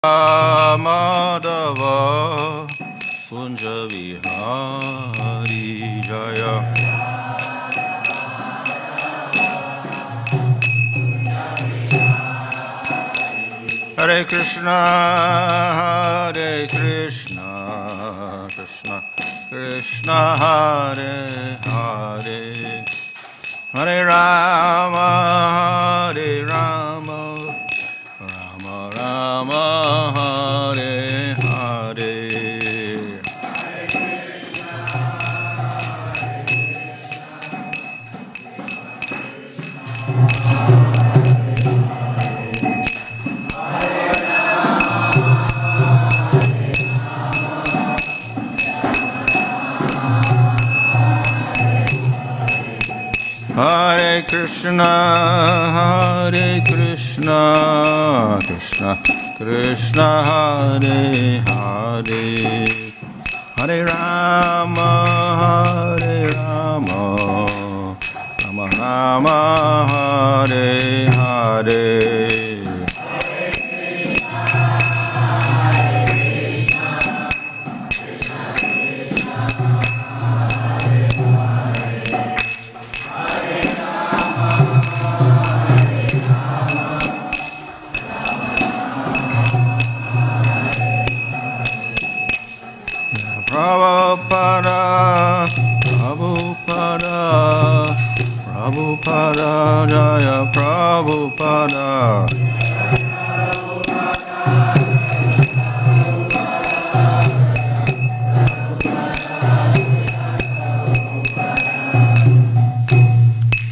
Madhava Kunja Vihari Jaya. Hare Krishna, Hare Krishna, Krishna Krishna, Hare Hare, Hare Rama, Hare Rama, Rama Rama, Hare Hare. Hare Krishna, Hare Krishna, Krishna Krishna, Hare Hare, Hare Rama, Hare Rama, Rama Rama, Hare Hare. Prabhupada, Prabhupada, Prabhupada, Jaya Prabhupada.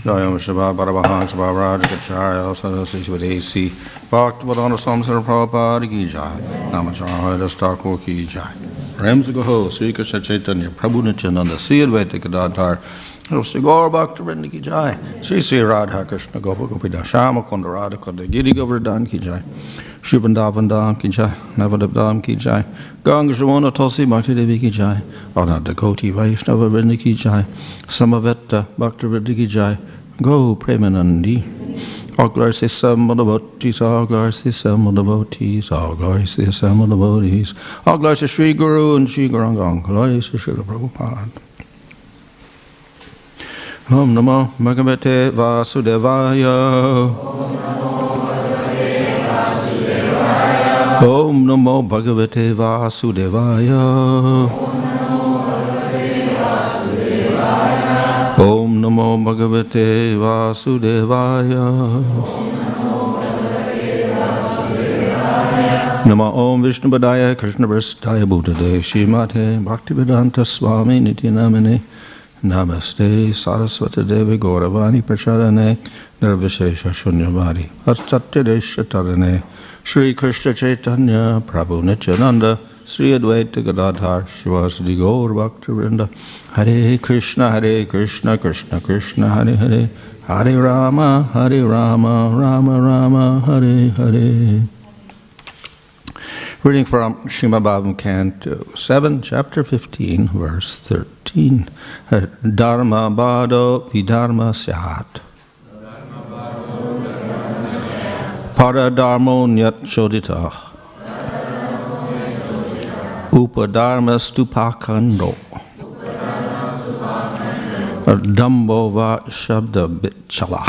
Jaya Shiva Paramahansa Bhavaraj Kacharya Sadasi Swadesi Bhaktivedanta Samsara Prabhupada Ki Jai Namacharya Dastakor Ki Jai Prem Se Gaho Sri Krishna Chaitanya Prabhu Nityananda Sri Advaita Gadadhar Sri Gaur Bhaktivedanta Ki Jai Sri Sri Radha Krishna Gopa Gopida Shama Kunda Radha Kunda Giri Govardhan Ki Jai Shri Vrindavan Dham Ki Jai Navadip Dham Ki Jai Ganga Jamuna Tulsi Bhakti Devi Ki Jai Ananda Koti Vaishnava Vrinda Ki Jai Samaveta Bhaktivedanta Ki Jai Go Premanandi. All glories to some of the devotees, all glories to some of the devotees, all glories to some of the devotees, all glories to Sri Guru and Sri Guranga, glories to Srila Prabhupada. Om Namo Bhagavate Vasudevaya. Om Namo Bhagavate Vasudevaya. Om Namo Bhagavate Vasudevaya. Nama Om Vishnu Padaya Krishna Prasthaya Bhutade Śrīmad Bhaktivedanta Swami Nityanamane Namaste Saraswati Devi Gauravani Prachadane Nirvishesha Shunyavadi Vastatya Tarane Shri Krishna Chaitanya Prabhu Nityananda Sri Advaita Gadadhar Shivasadi Gaur Bhaktivedanta Hare Krishna, Krishna Krishna, Hare Hare, Hare Rama, Rama Rama, Hare Hare. Reading from Śrīmad Bhāgavatam, Canto 7, Chapter 15, Verse 13. Dharma bhado vidharma syat. Paradharmo nyat chodita. Upadharma stupakando. Dambo va shabda bichala.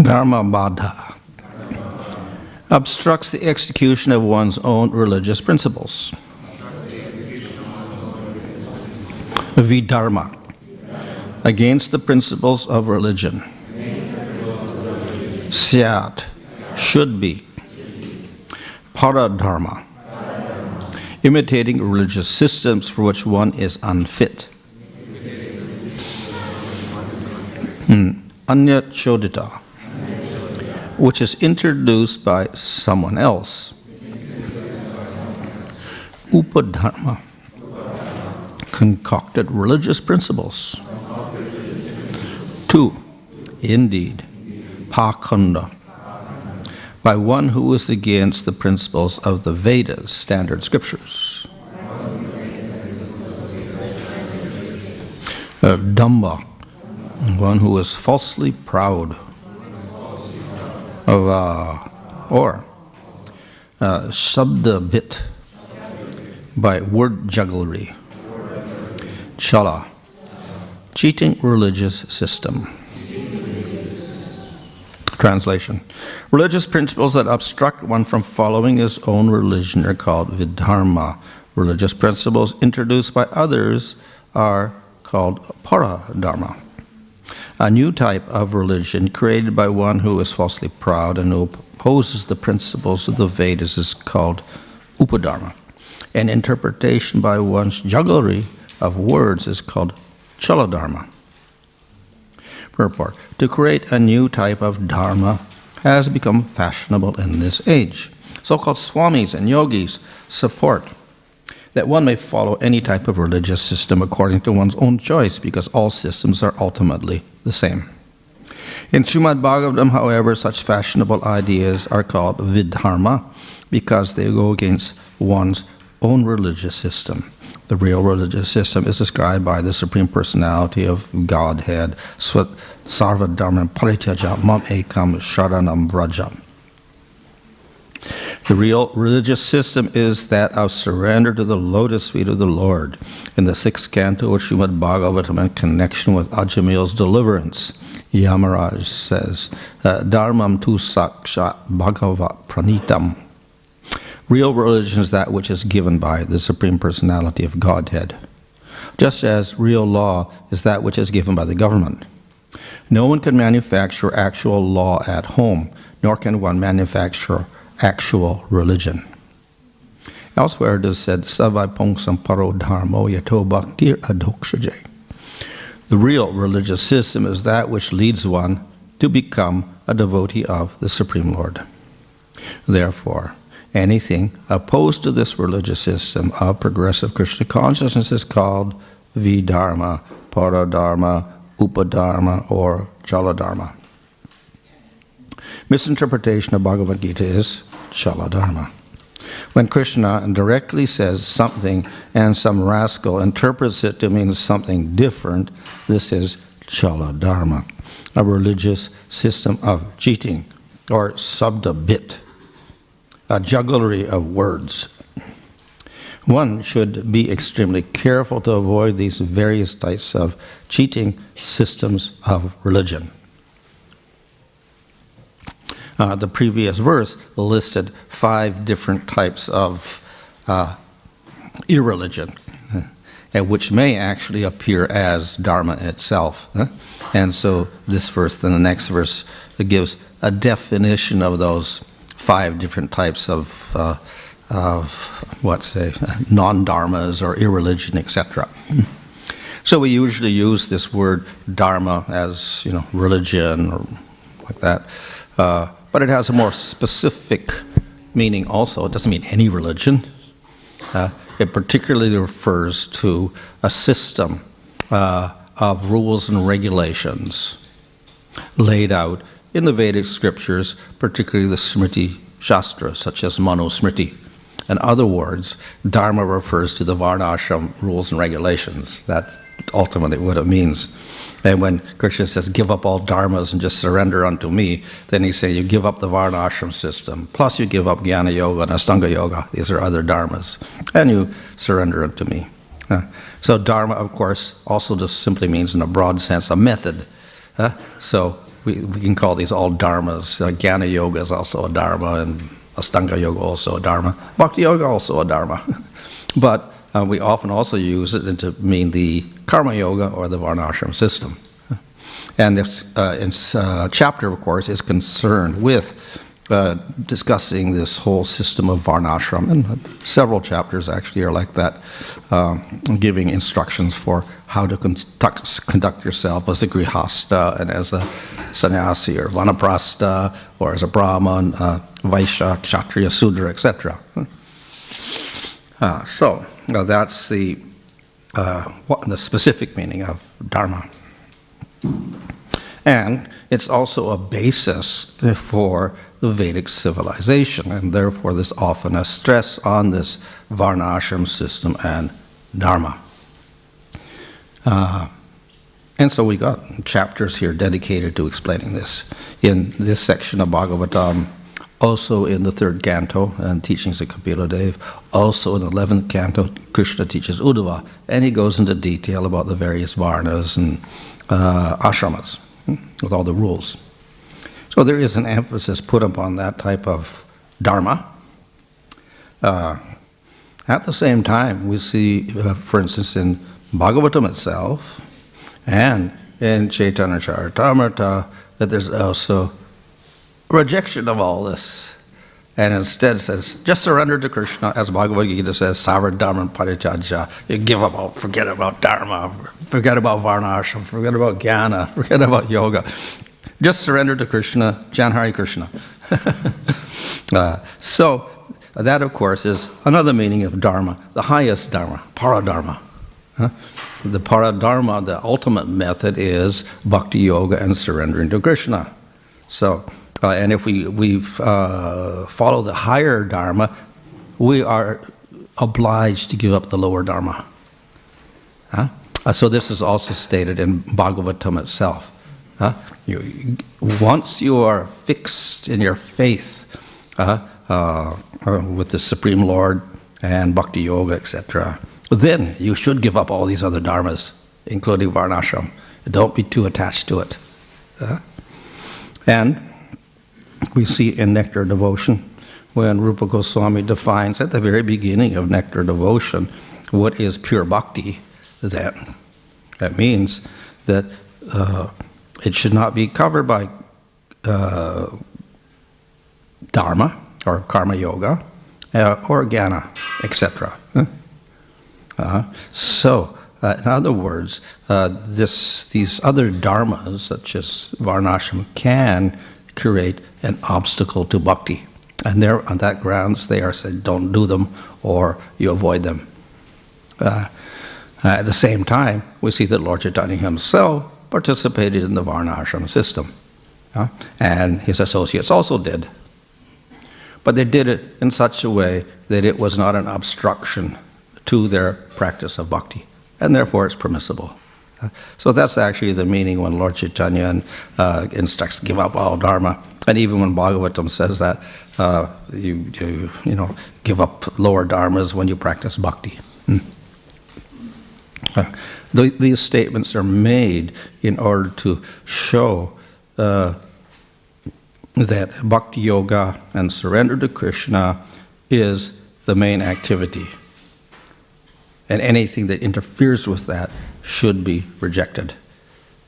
Dharma Baddha obstructs the execution of one's own religious principles. Vidharma, against the principles of religion. Syat, should be. Paradharma, imitating religious systems for which one is unfit. Anyachodita, which is introduced by someone else. Upadharma, concocted religious principles. 2. Indeed, Pakanda, by one who is against the principles of the Vedas, standard scriptures. Dhamma, one who is falsely proud. Or Shabda bit, by word jugglery. Chala, cheating religious system. Translation. Religious principles that obstruct one from following his own religion are called vidharma. Religious principles introduced by others are called paradharma. A new type of religion created by one who is falsely proud and who opposes the principles of the Vedas is called upadharma. An interpretation by one's jugglery of words is called chaladharma. Purport. To create a new type of dharma has become fashionable in this age. So-called swamis and yogis support that one may follow any type of religious system according to one's own choice, because all systems are ultimately the same. In Śrīmad Bhāgavatam, however, such fashionable ideas are called vidharma because they go against one's own religious system. The real religious system is described by the Supreme Personality of Godhead, Sarva Dharma Parityaja Mam Ekam Sharanam Vraja. The real religious system is that of surrender to the lotus feet of the Lord. In the 6th canto of Śrīmad Bhāgavatam, in connection with Ajamil's deliverance, Yamaraj says, Dharmam tu sakshat bhagavat pranitam. Real religion is that which is given by the Supreme Personality of Godhead, just as real law is that which is given by the government. No one can manufacture actual law at home, nor can one manufacture actual religion. Elsewhere it is said, Savai Pongsam Paro Dharmo Yato Bhaktir Adhokshaje. The real religious system is that which leads one to become a devotee of the Supreme Lord. Therefore, anything opposed to this religious system of progressive Krishna consciousness is called vidharma, paradharma, upadharma, or chaladharma. Misinterpretation of Bhagavad Gita is chaladharma. When Krishna directly says something and some rascal interprets it to mean something different, this is chaladharma, a religious system of cheating, or sabda bit, a jugglery of words. One should be extremely careful to avoid these various types of cheating systems of religion. The previous verse listed 5 different types of irreligion, which may actually appear as Dharma itself. And so this verse, then the next verse, gives a definition of those 5 different types of non-dharmas or irreligion, etc. So we usually use this word dharma as, religion or like that. But it has a more specific meaning also. It doesn't mean any religion. It particularly refers to a system of rules and regulations laid out in the Vedic scriptures, particularly the Smriti Shastra, such as Manu Smriti. In other words, Dharma refers to the varnashram rules and regulations. That's ultimately what it means. And when Krishna says, give up all dharmas and just surrender unto me, then he's saying you give up the varnashram system, plus you give up jnana yoga and astanga yoga, these are other dharmas, and you surrender unto me. So dharma, of course, also just simply means in a broad sense a method. So we can call these all dharmas. Jnana yoga is also a dharma, and Astanga yoga also a dharma. Bhakti yoga also a dharma. But we often also use it to mean the karma yoga or the varnashram system. And this chapter, of course, is concerned with discussing this whole system of varnashram, and several chapters actually are like that, giving instructions for how to conduct yourself as a grihasta and as a sannyasi or vanaprastha, or as a brahman, vaishya, kshatriya, sudra, etc. So that's the specific meaning of dharma. And it's also a basis for the Vedic civilization, and therefore there's often a stress on this varnashram system and dharma. And so we got chapters here dedicated to explaining this. In this section of Bhagavatam, also in the 3rd canto and teachings of Kapila Dev, also in the 11th canto, Krishna teaches Uddhava, and he goes into detail about the various varnas and ashramas, with all the rules. So there is an emphasis put upon that type of dharma. At the same time, we see, for instance, in Bhagavatam itself and in Chaitanya Charitamrita, that there's also rejection of all this, and instead says, just surrender to Krishna, as Bhagavad Gita says, Sarva Dharma Parityajya. You give up all, forget about Dharma, forget about Varnashram, forget about Jnana, forget about yoga. Just surrender to Krishna, Jan Hare Krishna. So that, of course, is another meaning of Dharma, the highest Dharma, Paradharma. The Paradharma, the ultimate method, is Bhakti Yoga and surrendering to Krishna. So, and if we follow the higher Dharma, we are obliged to give up the lower Dharma. So this is also stated in Bhagavatam itself. Once you are fixed in your faith with the Supreme Lord and Bhakti Yoga, etc., then you should give up all these other dharmas, including varnashram. Don't be too attached to it. And we see in Nectar Devotion, when Rupa Goswami defines at the very beginning of Nectar Devotion what is pure bhakti, that means that it should not be covered by dharma or karma yoga or jnana, etc. So, in other words, these other dharmas, such as varnashram, can create an obstacle to bhakti. And there, on that grounds, they are said, don't do them, or you avoid them. At the same time, we see that Lord Chaitanya himself participated in the varnashram system. And his associates also did. But they did it in such a way that it was not an obstruction to their practice of bhakti, and therefore it's permissible. So that's actually the meaning when Lord Chaitanya instructs give up all dharma, and even when Bhagavatam says that you give up lower dharmas when you practice bhakti. These statements are made in order to show that bhakti yoga and surrender to Krishna is the main activity. And anything that interferes with that should be rejected.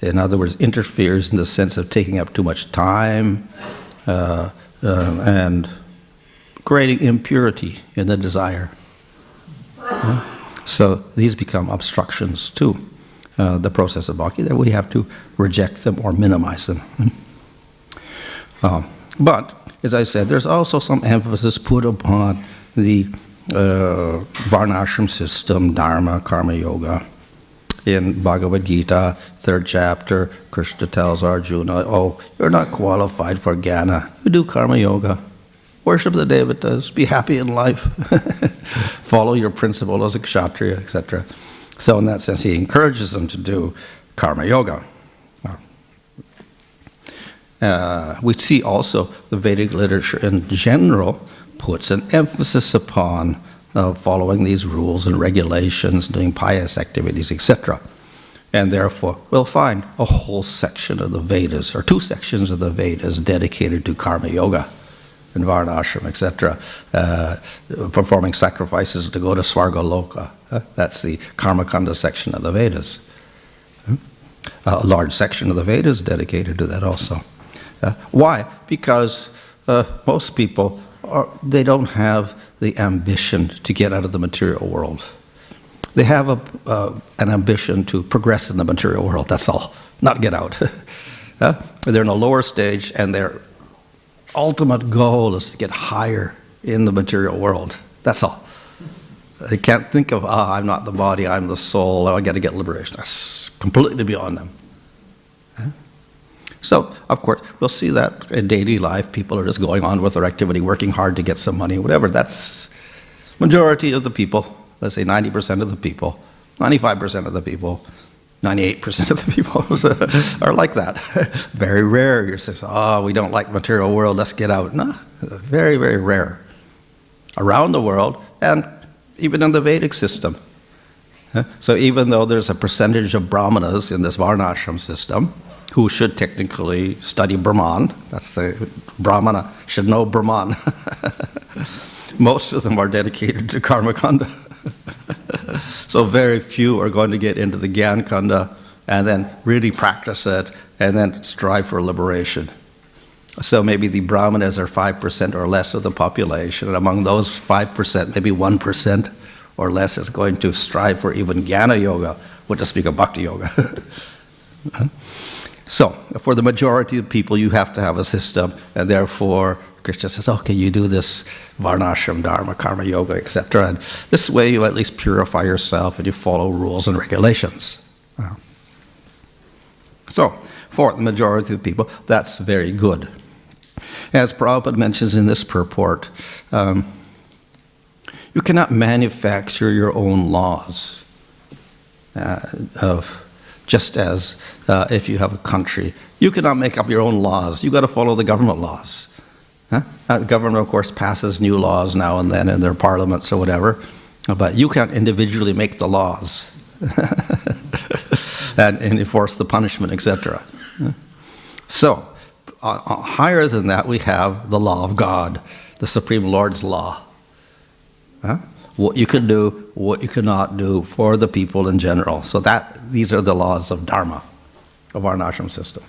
In other words, interferes in the sense of taking up too much time and creating impurity in the desire. So these become obstructions to the process of bhakti, that we have to reject them or minimize them. But, as I said, there's also some emphasis put upon the varnashram system, dharma, karma yoga. In Bhagavad Gita, 3rd chapter, Krishna tells Arjuna, oh, you're not qualified for jnana. You do karma yoga. Worship the devatas. Be happy in life. Follow your principle as a kshatriya, etc. So in that sense, he encourages them to do karma yoga. We see also the Vedic literature in general puts an emphasis upon following these rules and regulations, doing pious activities, etc. And therefore, we'll find a whole section of the Vedas, or 2 sections of the Vedas dedicated to karma yoga and varnashram, etc., performing sacrifices to go to Svarga Loka. That's the Karma Kanda section of the Vedas. A large section of the Vedas dedicated to that also. Why? Because most people, they don't have the ambition to get out of the material world. They have an ambition to progress in the material world, that's all, not get out. They're in a lower stage, and their ultimate goal is to get higher in the material world. That's all. They can't think of, I'm not the body, I'm the soul, I got to get liberation. That's completely beyond them. So, of course, we'll see that in daily life. People are just going on with their activity, working hard to get some money, whatever. That's majority of the people. Let's say 90% of the people, 95% of the people, 98% of the people are like that. Very rare. You say, we don't like material world, let's get out. No, very, very rare. Around the world, and even in the Vedic system. So even though there's a percentage of Brahmanas in this varnashram system, who should technically study Brahman, that's the Brahmana, should know Brahman. Most of them are dedicated to Karma Kanda. So very few are going to get into the Gyan Kanda and then really practice it and then strive for liberation. So maybe the Brahmanas are 5% or less of the population, and among those 5%, maybe 1% or less is going to strive for even Jnana Yoga, which to speak of Bhakti Yoga. So, for the majority of people, you have to have a system, and therefore, Krishna says, okay, you do this varnashram, dharma, karma yoga, etc. And this way you at least purify yourself and you follow rules and regulations. So, for the majority of people, that's very good. As Prabhupada mentions in this purport, you cannot manufacture your own laws just as if you have a country. You cannot make up your own laws. You've got to follow the government laws. The government, of course, passes new laws now and then in their parliaments or whatever, but you can't individually make the laws and enforce the punishment, etc. So, higher than that, we have the law of God, the Supreme Lord's law. What you can do, what you cannot do for the people in general. So these are the laws of Dharma, of our varnashram system.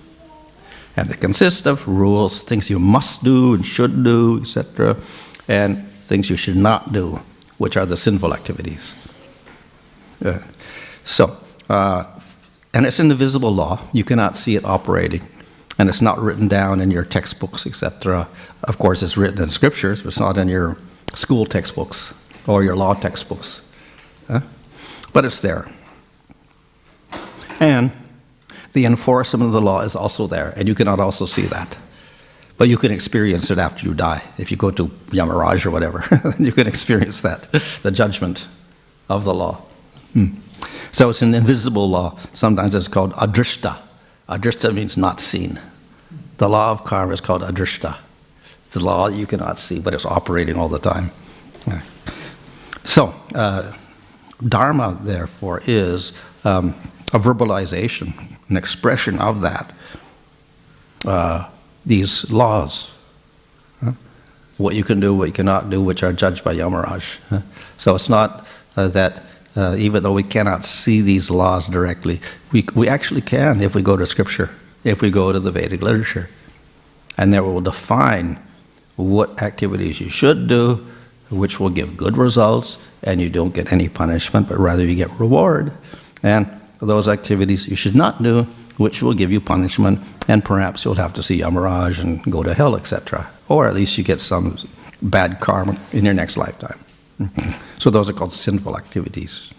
And they consist of rules, things you must do and should do, etc., and things you should not do, which are the sinful activities. And it's an invisible law. You cannot see it operating. And it's not written down in your textbooks, etc. Of course, it's written in scriptures, but it's not in your school textbooks or your law textbooks. But it's there. And the enforcement of the law is also there, and you cannot also see that. But you can experience it after you die. If you go to Yamaraj or whatever, you can experience that, the judgment of the law. So it's an invisible law. Sometimes it's called adrishta. Adrishta means not seen. The law of karma is called adrishta. The law you cannot see, but it's operating all the time. So, Dharma, therefore, is a verbalization, an expression of that, these laws. What you can do, what you cannot do, which are judged by Yamaraj. So it's not that even though we cannot see these laws directly, we actually can if we go to Scripture, if we go to the Vedic literature. And there will define what activities you should do, which will give good results, and you don't get any punishment, but rather you get reward. And those activities you should not do, which will give you punishment, and perhaps you'll have to see Yamaraj and go to hell, etc. Or at least you get some bad karma in your next lifetime. So those are called sinful activities.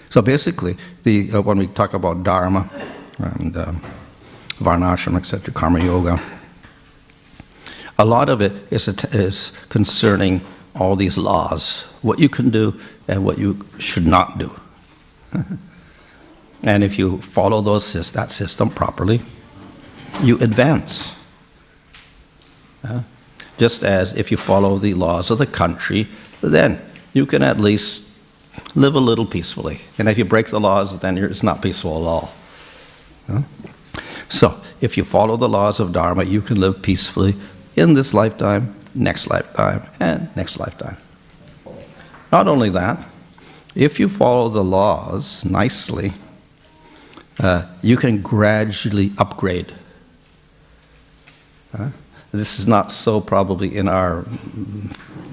So basically, when we talk about Dharma and varnashram, etc., karma yoga, a lot of it is concerning all these laws, what you can do and what you should not do. And if you follow that system properly, you advance. Just as if you follow the laws of the country, then you can at least Live a little peacefully. And if you break the laws, then it's not peaceful at all. Huh? So, if you follow the laws of Dharma, you can live peacefully in this lifetime, next lifetime, and next lifetime. Not only that, if you follow the laws nicely, you can gradually upgrade. This is not so probably in our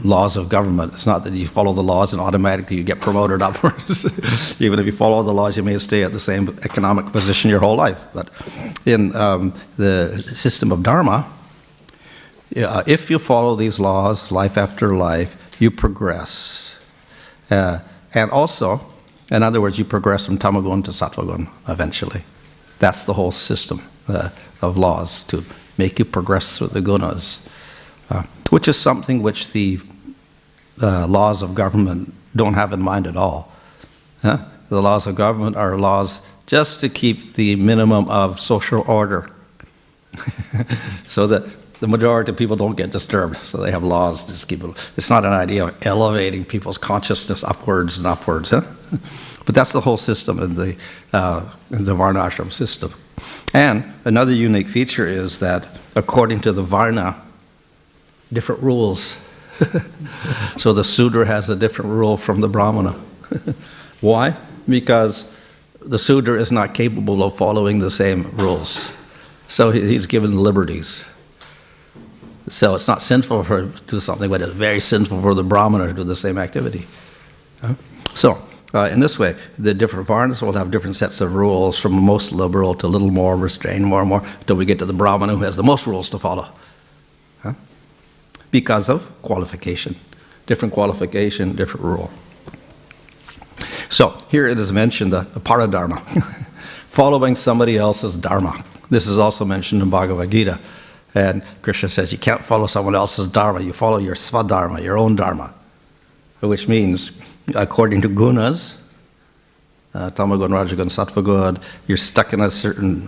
laws of government. It's not that you follow the laws and automatically you get promoted upwards. Even if you follow the laws, you may stay at the same economic position your whole life. But in the system of Dharma, if you follow these laws life after life, you progress. And also, in other words, you progress from tamagun to sattvagun eventually. That's the whole system of laws, to make you progress through the gunas, which is something which the laws of government don't have in mind at all. The laws of government are laws just to keep the minimum of social order, so that the majority of people don't get disturbed. So they have laws to just keep it. It's not an idea of elevating people's consciousness upwards and upwards. But that's the whole system in the varnashram system. And another unique feature is that according to the varna, different rules. So the Sudra has a different rule from the Brahmana. Why? Because the Sudra is not capable of following the same rules. So he's given liberties. So it's not sinful for him to do something, but it's very sinful for the Brahmana to do the same activity. So, in this way, the different varnas will have different sets of rules, from most liberal to a little more restrained, more and more, until we get to the Brahmana who has the most rules to follow. Because of qualification. Different qualification, different rule. So, here it is mentioned, the paradharma, following somebody else's dharma. This is also mentioned in Bhagavad Gita. And Krishna says you can't follow someone else's dharma, you follow your swadharma, your own dharma. Which means, according to gunas, tamagun, rajagun, sattvagun, you're stuck in a certain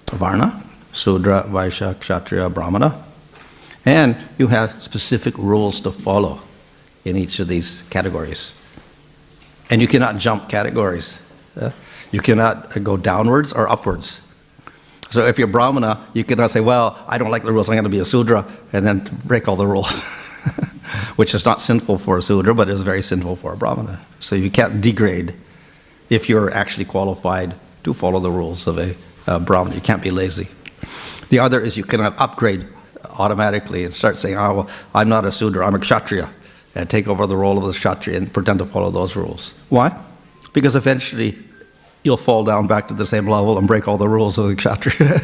varna, Sudra, Vaishya, Kshatriya, Brahmana. And you have specific rules to follow in each of these categories. And you cannot jump categories. You cannot go downwards or upwards. So if you're Brahmana, you cannot say, well, I don't like the rules, I'm going to be a Sudra, and then break all the rules. Which is not sinful for a Sudra, but is very sinful for a Brahmana. So you can't degrade if you're actually qualified to follow the rules of a Brahmana. You can't be lazy. The other is you cannot upgrade automatically and start saying, oh, well, I'm not a Sudra, I'm a Kshatriya, and take over the role of the Kshatriya and pretend to follow those rules. Why? Because eventually you'll fall down back to the same level and break all the rules of the Kshatriya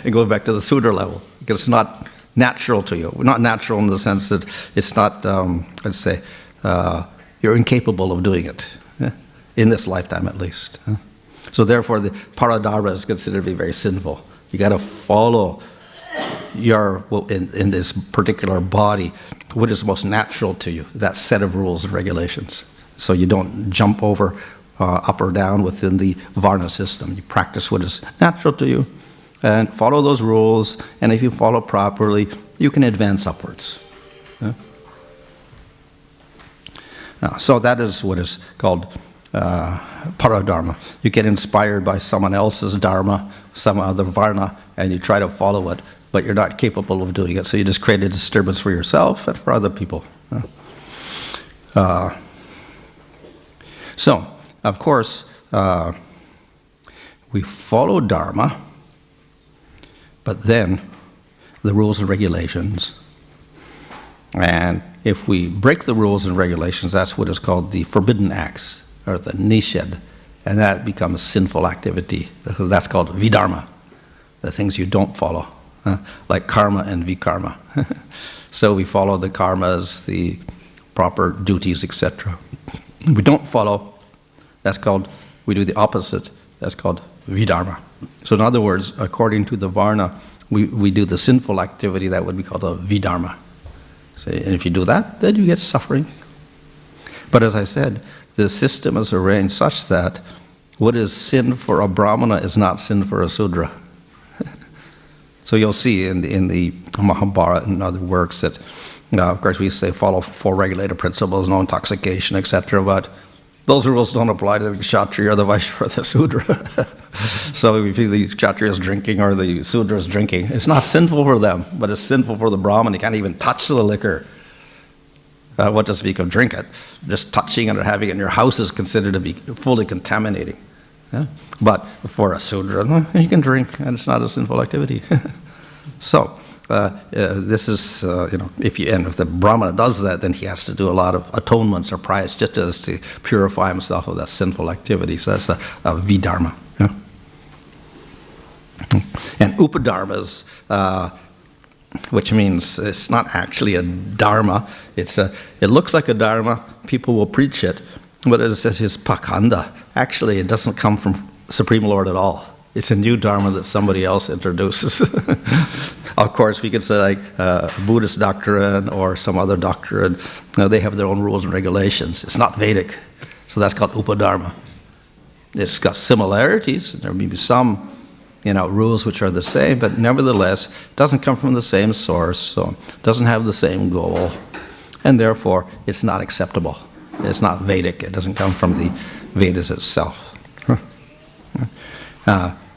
and go back to the Sudra level, because it's not natural to you. Not natural in the sense that it's not, let's say, you're incapable of doing it, in this lifetime at least. So therefore, the paradharma is considered to be very sinful. You got to follow in this particular body what is most natural to you, that set of rules and regulations. So you don't jump over up or down within the varna system. You practice what is natural to you and follow those rules, and if you follow properly, you can advance upwards. So that is what is called paradharma. You get inspired by someone else's dharma, some other varna, and you try to follow it, but you're not capable of doing it, so you just create a disturbance for yourself and for other people. So, of course, we follow dharma, but then the rules and regulations. And if we break the rules and regulations, that's what is called the forbidden acts, or the nishad, and that becomes sinful activity. That's called vidharma, the things you don't follow, like karma and vikarma. So we follow the karmas, the proper duties, etc. We don't follow, we do the opposite, that's called vidharma. So in other words, according to the varna, we do the sinful activity, that would be called a vidharma. So, and if you do that, then you get suffering. But as I said, the system is arranged such that what is sin for a Brahmana is not sin for a Sudra. So you'll see in the Mahabharata and other works that Of course, we say follow 4 regulated principles, no intoxication, etc., but those rules don't apply to the Kshatriya or the Vaishya or the Sudra. So if the Kshatriya is drinking or the Sudra is drinking, it's not sinful for them, but it's sinful for the Brahmin. You can't even touch the liquor. What to speak of drink it? Just touching it or having it in your house is considered to be fully contaminating. Yeah? But for a Sudra, you can drink, and it's not a sinful activity. So this is, if the Brahmana does that, then he has to do a lot of atonements or prayers just as to purify himself of that sinful activity. So that's a Vidharma. Yeah? And Upadharmas, which means it's not actually a dharma. It looks like a dharma. People will preach it, but it says it's pakanda. Actually, it doesn't come from Supreme Lord at all. It's a new dharma that somebody else introduces. Of course, we could say like Buddhist doctrine or some other doctrine. They have their own rules and regulations. It's not Vedic, so that's called Upadharma. It's got similarities. There may be some rules which are the same, but nevertheless, it doesn't come from the same source, so it doesn't have the same goal, and therefore, it's not acceptable. It's not Vedic. It doesn't come from the Vedas itself.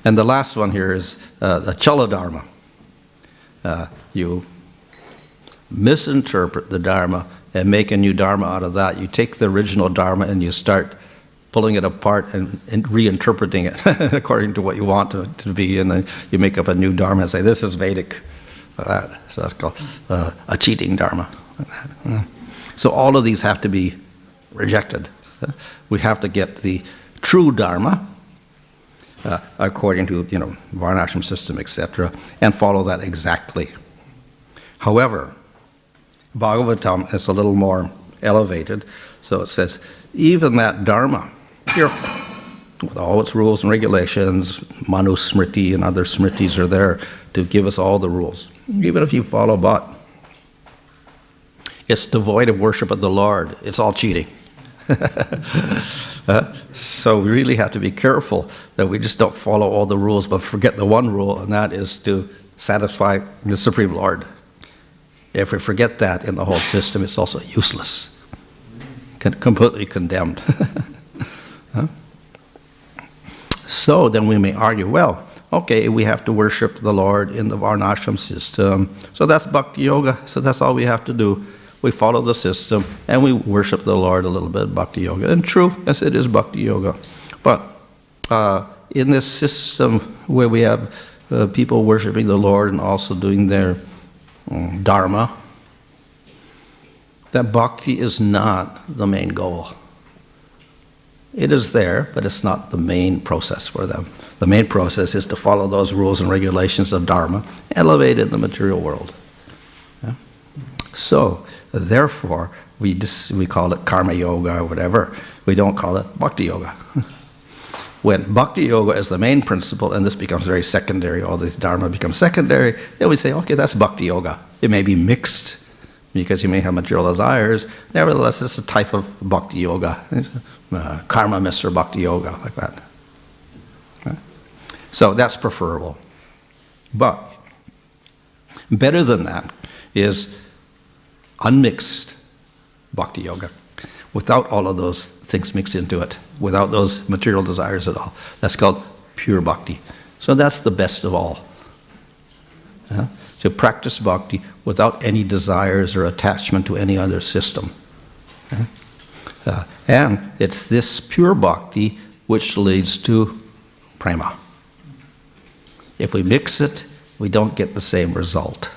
And the last one here is the Chala Dharma. You misinterpret the Dharma and make a new Dharma out of that. You take the original Dharma and you start pulling it apart and reinterpreting it according to what you want it to be, and then you make up a new Dharma and say, this is Vedic. So that's called a cheating Dharma. So all of these have to be rejected. We have to get the true Dharma, according to varnashram system, etc., and follow that exactly. However, Bhagavatam is a little more elevated, so it says even that Dharma, with all its rules and regulations, Manu Smriti and other Smritis are there to give us all the rules. Even if you follow Bhat, it's devoid of worship of the Lord. It's all cheating. So we really have to be careful that we just don't follow all the rules but forget the one rule, and that is to satisfy the Supreme Lord. If we forget that in the whole system, it's also useless, completely condemned. So then we may argue, well, okay, we have to worship the Lord in the varnashram system, so that's Bhakti Yoga, so that's all we have to do. We follow the system, and we worship the Lord a little bit, Bhakti Yoga. And true, yes, it is Bhakti Yoga. But in this system where we have people worshiping the Lord and also doing their Dharma, that Bhakti is not the main goal. It is there, but it's not the main process for them. The main process is to follow those rules and regulations of Dharma, elevated in the material world. Yeah? So, therefore, we call it karma yoga or whatever. We don't call it bhakti yoga. When bhakti yoga is the main principle and this becomes very secondary, all this dharma becomes secondary, then we say, okay, that's bhakti yoga. It may be mixed because you may have material desires. Nevertheless, it's a type of bhakti yoga. It's karma Mr. Bhakti yoga, like that. Okay? So that's preferable. But better than that is unmixed bhakti yoga, without all of those things mixed into it, without those material desires at all. That's called pure bhakti. So that's the best of all. To practice bhakti without any desires or attachment to any other system. And it's this pure bhakti which leads to prema. If we mix it, we don't get the same result.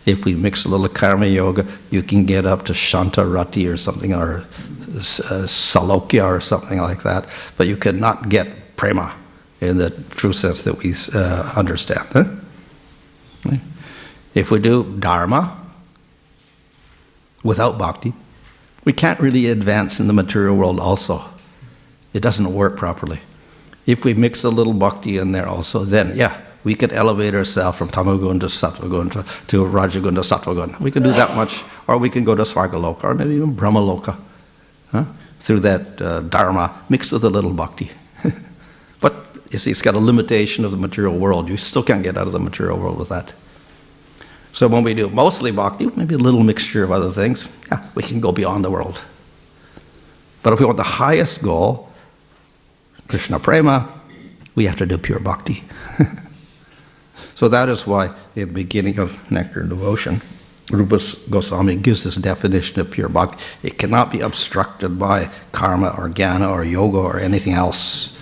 If we mix a little karma yoga, you can get up to Shanta Rati or something, or Salokya or something like that, but you cannot get prema in the true sense that we understand. If we do Dharma without bhakti, we can't really advance in the material world also. It doesn't work properly. If we mix a little bhakti in there also, then we can elevate ourselves from tamagun to sattvagun to rajagun to sattvagun. We can do that much, or we can go to Svargaloka, or maybe even Brahmaloka, through that Dharma mixed with a little bhakti. But you see, it's got a limitation of the material world. You still can't get out of the material world with that. So when we do mostly bhakti, maybe a little mixture of other things, yeah, we can go beyond the world. But if we want the highest goal, Krishna prema, we have to do pure bhakti. So that is why at the beginning of Nectar and Devotion, Rupa Goswami gives this definition of pure bhakti. It cannot be obstructed by karma or jnana or yoga or anything else.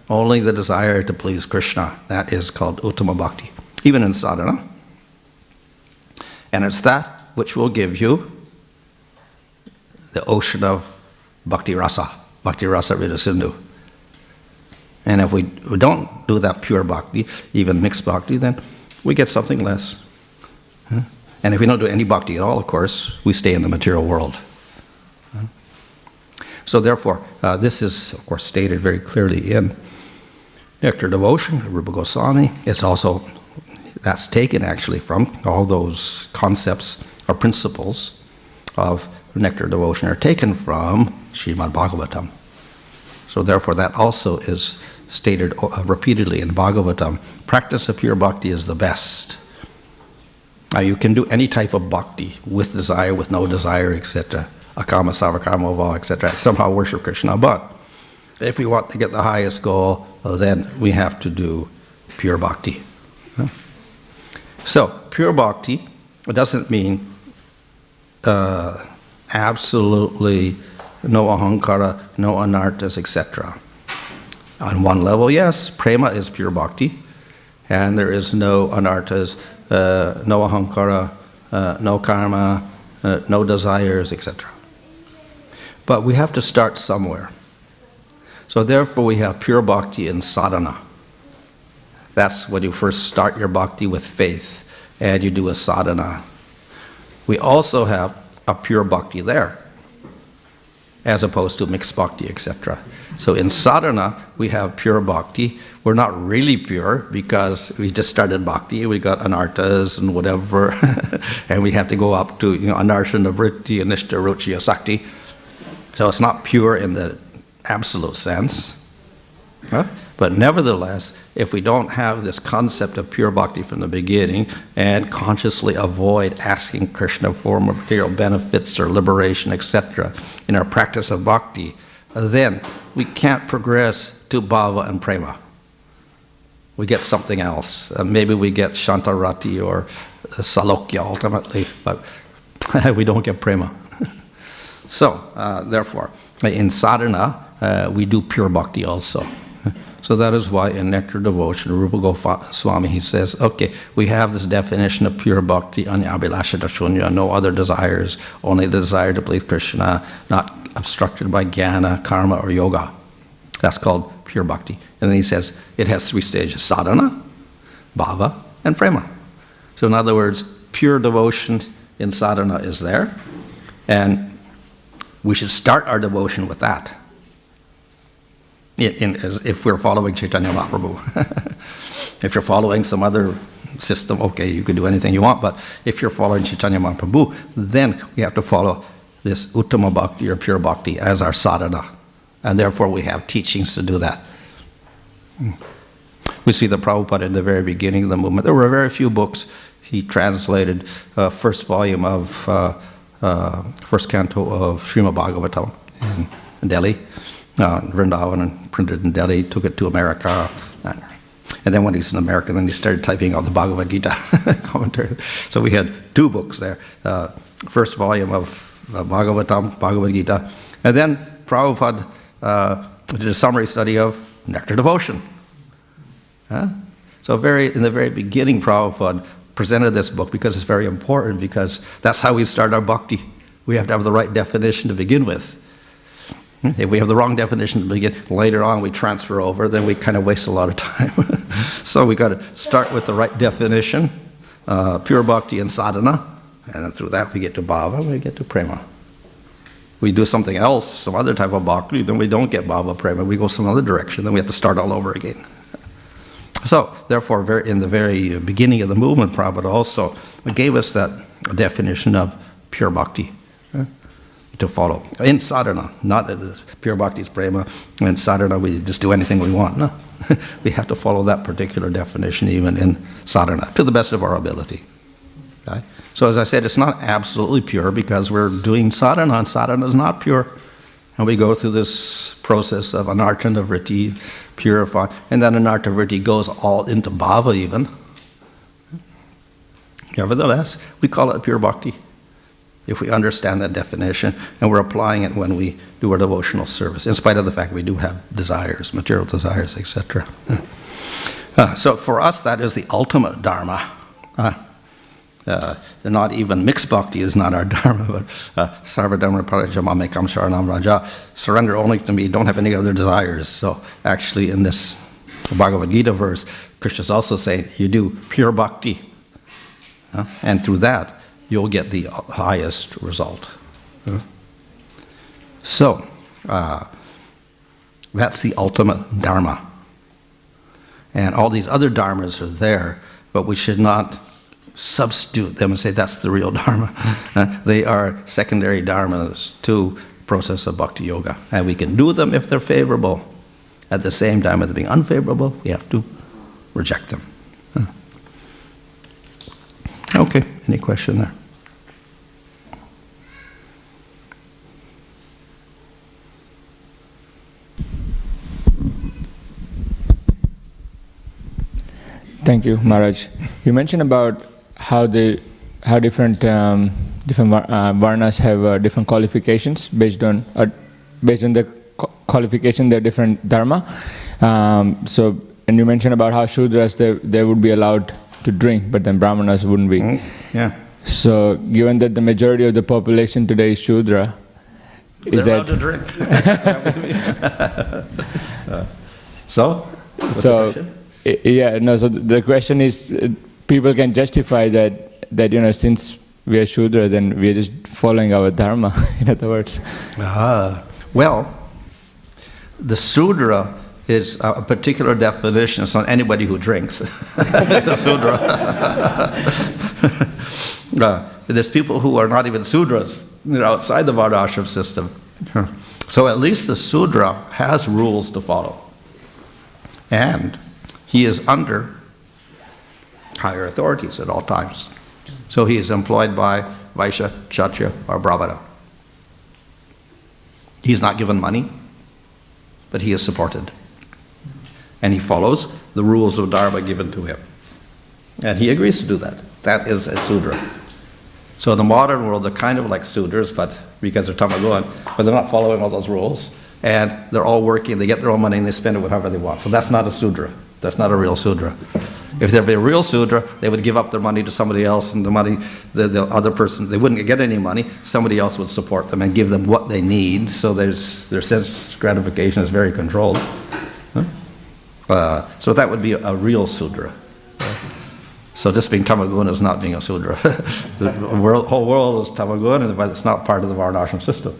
Only the desire to please Krishna. That is called uttama bhakti, even in sadhana. And it's that which will give you the ocean of bhakti rasa rita sindhu. And if we don't do that pure bhakti, even mixed bhakti, then we get something less. And if we don't do any bhakti at all, of course, we stay in the material world. So therefore, this is, of course, stated very clearly in Nectar Devotion, Rupa Goswami. It's also, that's taken actually from all those concepts or principles of Nectar Devotion are taken from Śrīmad Bhāgavatam. So therefore, that also is stated repeatedly in Bhagavatam. Practice of pure bhakti is the best. Now you can do any type of bhakti, with desire, with no desire, etc. Akama, savakama, va, etc. Somehow worship Krishna. But if we want to get the highest goal, then we have to do pure bhakti. So pure bhakti doesn't mean absolutely no ahankara, no anarthas, etc. On one level, yes, prema is pure bhakti, and there is no anarthas, no ahankara, no karma, no desires, etc. But we have to start somewhere. So therefore we have pure bhakti in sadhana. That's when you first start your bhakti with faith, and you do a sadhana. We also have a pure bhakti there, as opposed to mixed bhakti, etc. So in sadhana, we have pure bhakti. We're not really pure because we just started bhakti. We got anarthas and whatever, and we have to go up to anartha, vritti, anishta, ruchi, asakti. So it's not pure in the absolute sense. But nevertheless, if we don't have this concept of pure bhakti from the beginning and consciously avoid asking Krishna for material benefits or liberation, etc., in our practice of bhakti, then we can't progress to bhava and prema. We get something else. Maybe we get shantarati or salokya ultimately, but we don't get prema. So, therefore, in sadhana, we do pure bhakti also. So that is why in Nectar Devotion, Rupa Goswami, he says, okay, we have this definition of pure bhakti, anyabhilashita shunya, no other desires, only the desire to please Krishna, not obstructed by jnana, karma, or yoga. That's called pure bhakti. And then he says, it has three stages, sadhana, bhava, and prema. So in other words, pure devotion in sadhana is there, and we should start our devotion with that. As if we're following Chaitanya Mahaprabhu. If you're following some other system, okay, you can do anything you want, but if you're following Chaitanya Mahaprabhu, then we have to follow this uttama bhakti or pure bhakti as our sadhana. And therefore we have teachings to do that. We see the Prabhupada in the very beginning of the movement. There were very few books. He translated first volume of first canto of Śrīmad Bhāgavatam in Delhi. Vrindavan, and printed in Delhi, took it to America. And then when he's in America, then he started typing out the Bhagavad Gita commentary. So we had two books there. First volume of Bhagavatam, Bhagavad Gita. And then Prabhupada did a summary study of Nectar Devotion. So in the very beginning, Prabhupada presented this book because it's very important, because that's how we start our bhakti. We have to have the right definition to begin with. If we have the wrong definition to begin, later on we transfer over, then we kind of waste a lot of time. So we got to start with the right definition, pure bhakti and sadhana, and then through that we get to bhava, we get to prema. We do something else, some other type of bhakti, then we don't get bhava, prema, we go some other direction, then we have to start all over again. So, therefore, in the very beginning of the movement, Prabhupada also gave us that definition of pure bhakti. To follow in sadhana, not that the pure bhakti is prema. In sadhana, we just do anything we want. No, we have to follow that particular definition even in sadhana to the best of our ability. Okay? So as I said, it's not absolutely pure because we're doing sadhana, and sadhana is not pure. And we go through this process of anartha vritti, purify, and then anartha vritti goes all into bhava even. Nevertheless, we call it pure bhakti, if we understand that definition, and we're applying it when we do our devotional service, in spite of the fact we do have desires, material desires, etc. So for us, that is the ultimate dharma. Not even mixed bhakti is not our dharma, but sarva dharma parajamamekam sharanam raja, surrender only to me, don't have any other desires. So actually in this Bhagavad Gita verse, Krishna is also saying, you do pure bhakti, and through that, you'll get the highest result. So, that's the ultimate dharma. And all these other dharmas are there, but we should not substitute them and say that's the real dharma. They are secondary dharmas to process of bhakti yoga. And we can do them if they're favorable. At the same time, if they're being unfavorable, we have to reject them. Okay, any question there? Thank you, Maharaj. You mentioned about how different varnas have different qualifications based on the qualification, they're different dharma. And you mentioned about how Shudras they would be allowed to drink, but then Brahmanas wouldn't be. Yeah. So, given that the majority of the population today is Shudra, they're allowed to drink. So the question is, people can justify that since we are Shudra, then we are just following our dharma, in other words. Well, the Sudra is a particular definition. It's not anybody who drinks. It's a Sudra. There's people who are not even Sudras, outside the varnashram system. So at least the Sudra has rules to follow. And he is under higher authorities at all times. So he is employed by Vaishya, Kshatriya, or Brahmana. He's not given money, but he is supported. And he follows the rules of Dharma given to him. And he agrees to do that. That is a Sudra. So in the modern world, they're kind of like Sudras, but because they're Tamaguan, but they're not following all those rules. And they're all working, they get their own money, and they spend it however they want. So that's not a Sudra. That's not a real Sudra. If there'd be a real Sudra, they would give up their money to somebody else, and the money, the other person, they wouldn't get any money. Somebody else would support them and give them what they need. So their sense gratification is very controlled. So that would be a real Sudra. So just being Tamagun is not being a Sudra. The whole world is Tamagun, but it's not part of the varnashram system.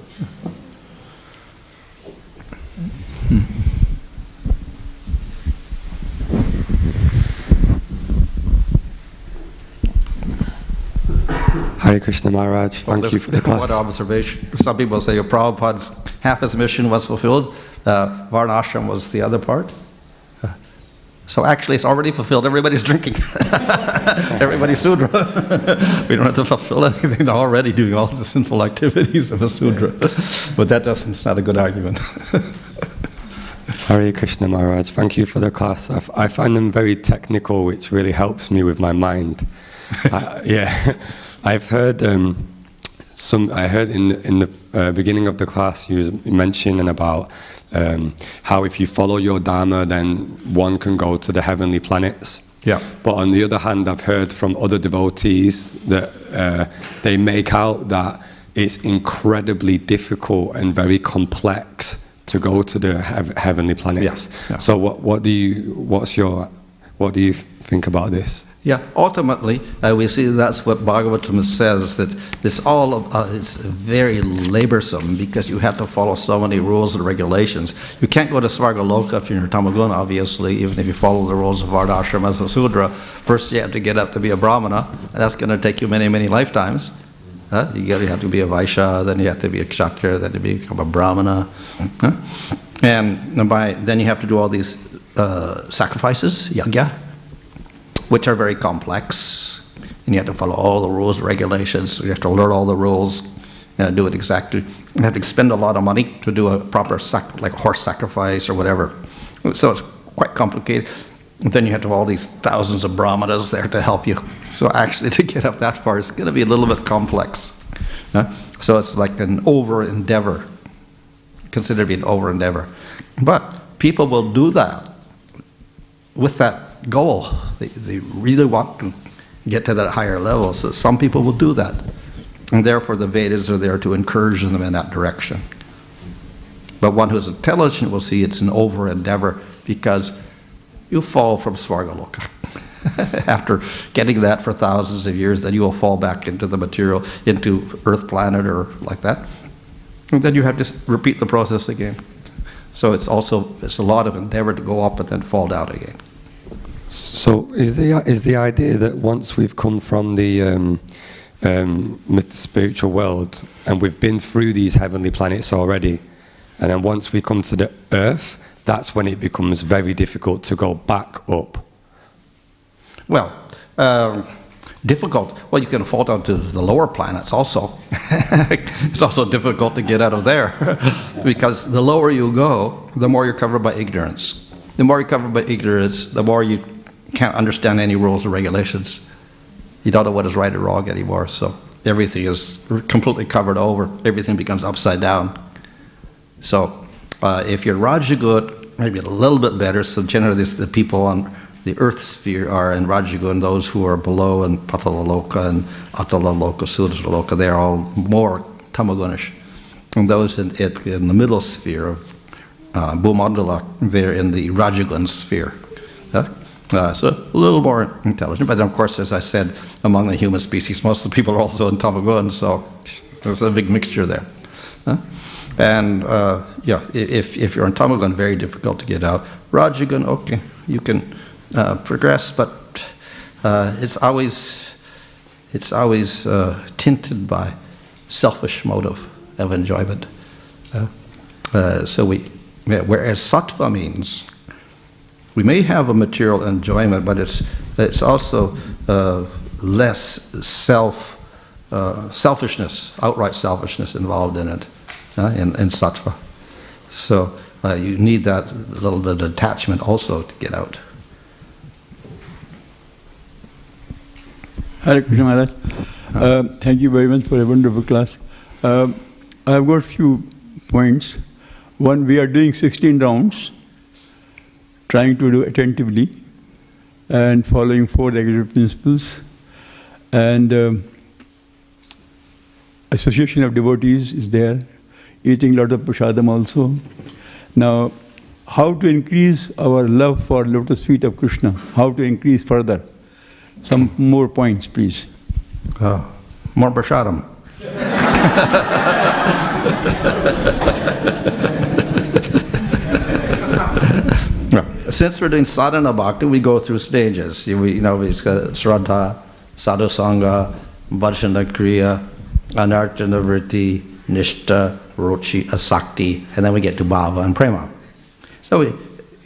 Hare Krishna Maharaj, thank you for the class. One observation. Some people say Prabhupada's half his mission was fulfilled, varnashram was the other part. So actually it's already fulfilled, everybody's drinking. Everybody's Sudra. We don't have to fulfill anything, they're already doing all the sinful activities of a Sudra. But it's not a good argument. Hare Krishna Maharaj, thank you for the class. I find them very technical, which really helps me with my mind. I've heard I heard in the beginning of the class you mentioned about how if you follow your Dharma, then one can go to the heavenly planets. Yeah. But on the other hand, I've heard from other devotees that they make out that it's incredibly difficult and very complex to go to the heavenly planets. Yeah. So what do you think about this? Yeah, ultimately, we see that's what Bhagavatam says, that it's very laborsome because you have to follow so many rules and regulations. You can't go to Svargaloka if you're in Tamaguna, obviously, even if you follow the rules of Varnashram as a Sudra. First you have to get up to be a Brahmana, and that's going to take you many, many lifetimes. You have to be a Vaishya, then you have to be a Kshatriya, then you become a Brahmana. And then you have to do all these sacrifices, yajna, which are very complex. and you have to follow all the rules, regulations. You have to learn all the rules, do it exactly. You have to spend a lot of money to do a proper like horse sacrifice or whatever. So it's quite complicated. And then you have to have all these thousands of brahmanas there to help you. So actually, to get up that far is going to be a little bit complex. So it's like an over-endeavor, considered to be an over-endeavor. But people will do that with that goal. They really want to get to that higher level. So some people will do that. And therefore the Vedas are there to encourage them in that direction. But one who's intelligent will see it's an over-endeavor because you fall from Svargaloka. After getting that for thousands of years, then you will fall back into the material, into Earth planet or like that. And then you have to repeat the process again. So it's a lot of endeavor to go up and then fall down again. So is the idea that once we've come from the spiritual world and we've been through these heavenly planets already, and then once we come to the earth, that's when it becomes very difficult to go back up? Well, difficult. Well, you can fall down to the lower planets also. It's also difficult to get out of there because the lower you go, the more you're covered by ignorance. The more you're covered by ignorance, the more you can't understand any rules or regulations. You don't know what is right or wrong anymore, so everything is completely covered over. Everything becomes upside down. So if you're Rajagut, maybe a little bit better. So generally the people on the earth sphere are in Rajagut, and those who are below in Patalaloka and Atalaloka, Sudraloka, they're all more tamagunish. And those in the middle sphere of Bhumandala, they're in the Rajagun sphere. So a little more intelligent. But then, of course, as I said, among the human species, most of the people are also in Tamagun, so there's a big mixture there. And if you're in Tamagun, very difficult to get out. Rajagun, okay, you can progress, but it's always tinted by selfish motive of enjoyment. Whereas sattva means we may have a material enjoyment, but it's also less selfishness, outright selfishness involved in it, in sattva. So you need that little bit of attachment also to get out. Hare Krishna Maharaj. Thank you very much for a wonderful class. I've got a few points. One, we are doing 16 rounds, trying to do attentively and following 4 executive principles. And association of devotees is there, eating a lot of prasadam also. Now, how to increase our love for lotus feet of Krishna? How to increase further? Some more points, please. More prasadam. Since we're doing sadhana bhakti, we go through stages. We've got Shraddha, Sadhu Sangha, Bhajana Kriya, Anartana Vritti, Nishta, Ruchi, Asakti, and then we get to Bhava and Prema. So we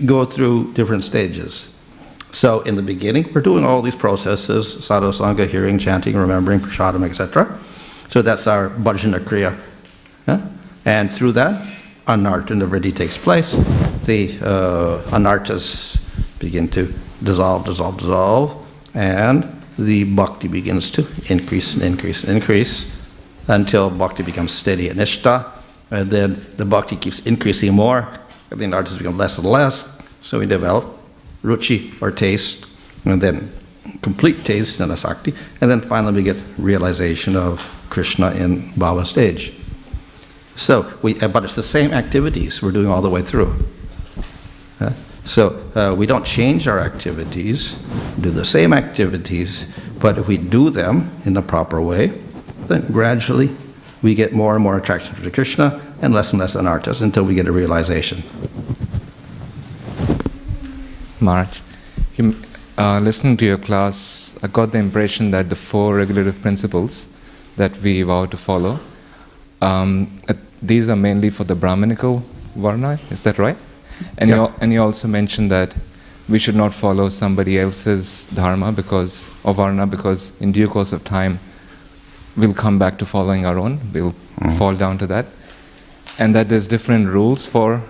go through different stages. So in the beginning, we're doing all these processes, Sadhu Sangha, hearing, chanting, remembering, prasadam, etc. So that's our Bhajana Kriya. And through that, Anartana Vritti takes place. The anartas begin to dissolve, and the bhakti begins to increase until bhakti becomes steady and nishta, and then the bhakti keeps increasing more, and the anartas become less and less, so we develop ruchi, or taste, and then complete taste and asakti, and then finally we get realization of Krishna in bhava stage. So, but it's the same activities we're doing all the way through. So we don't change our activities, do the same activities, but if we do them in the proper way, then gradually we get more and more attraction to Krishna and less anartas until we get a realization. Maharaj, listening to your class, I got the impression that the 4 regulative principles that we vow to follow, these are mainly for the Brahminical Varna, is that right? And, you also mentioned that we should not follow somebody else's dharma or varna, because in due course of time we'll come back to following our own, we'll fall down to that, and that there's different rules for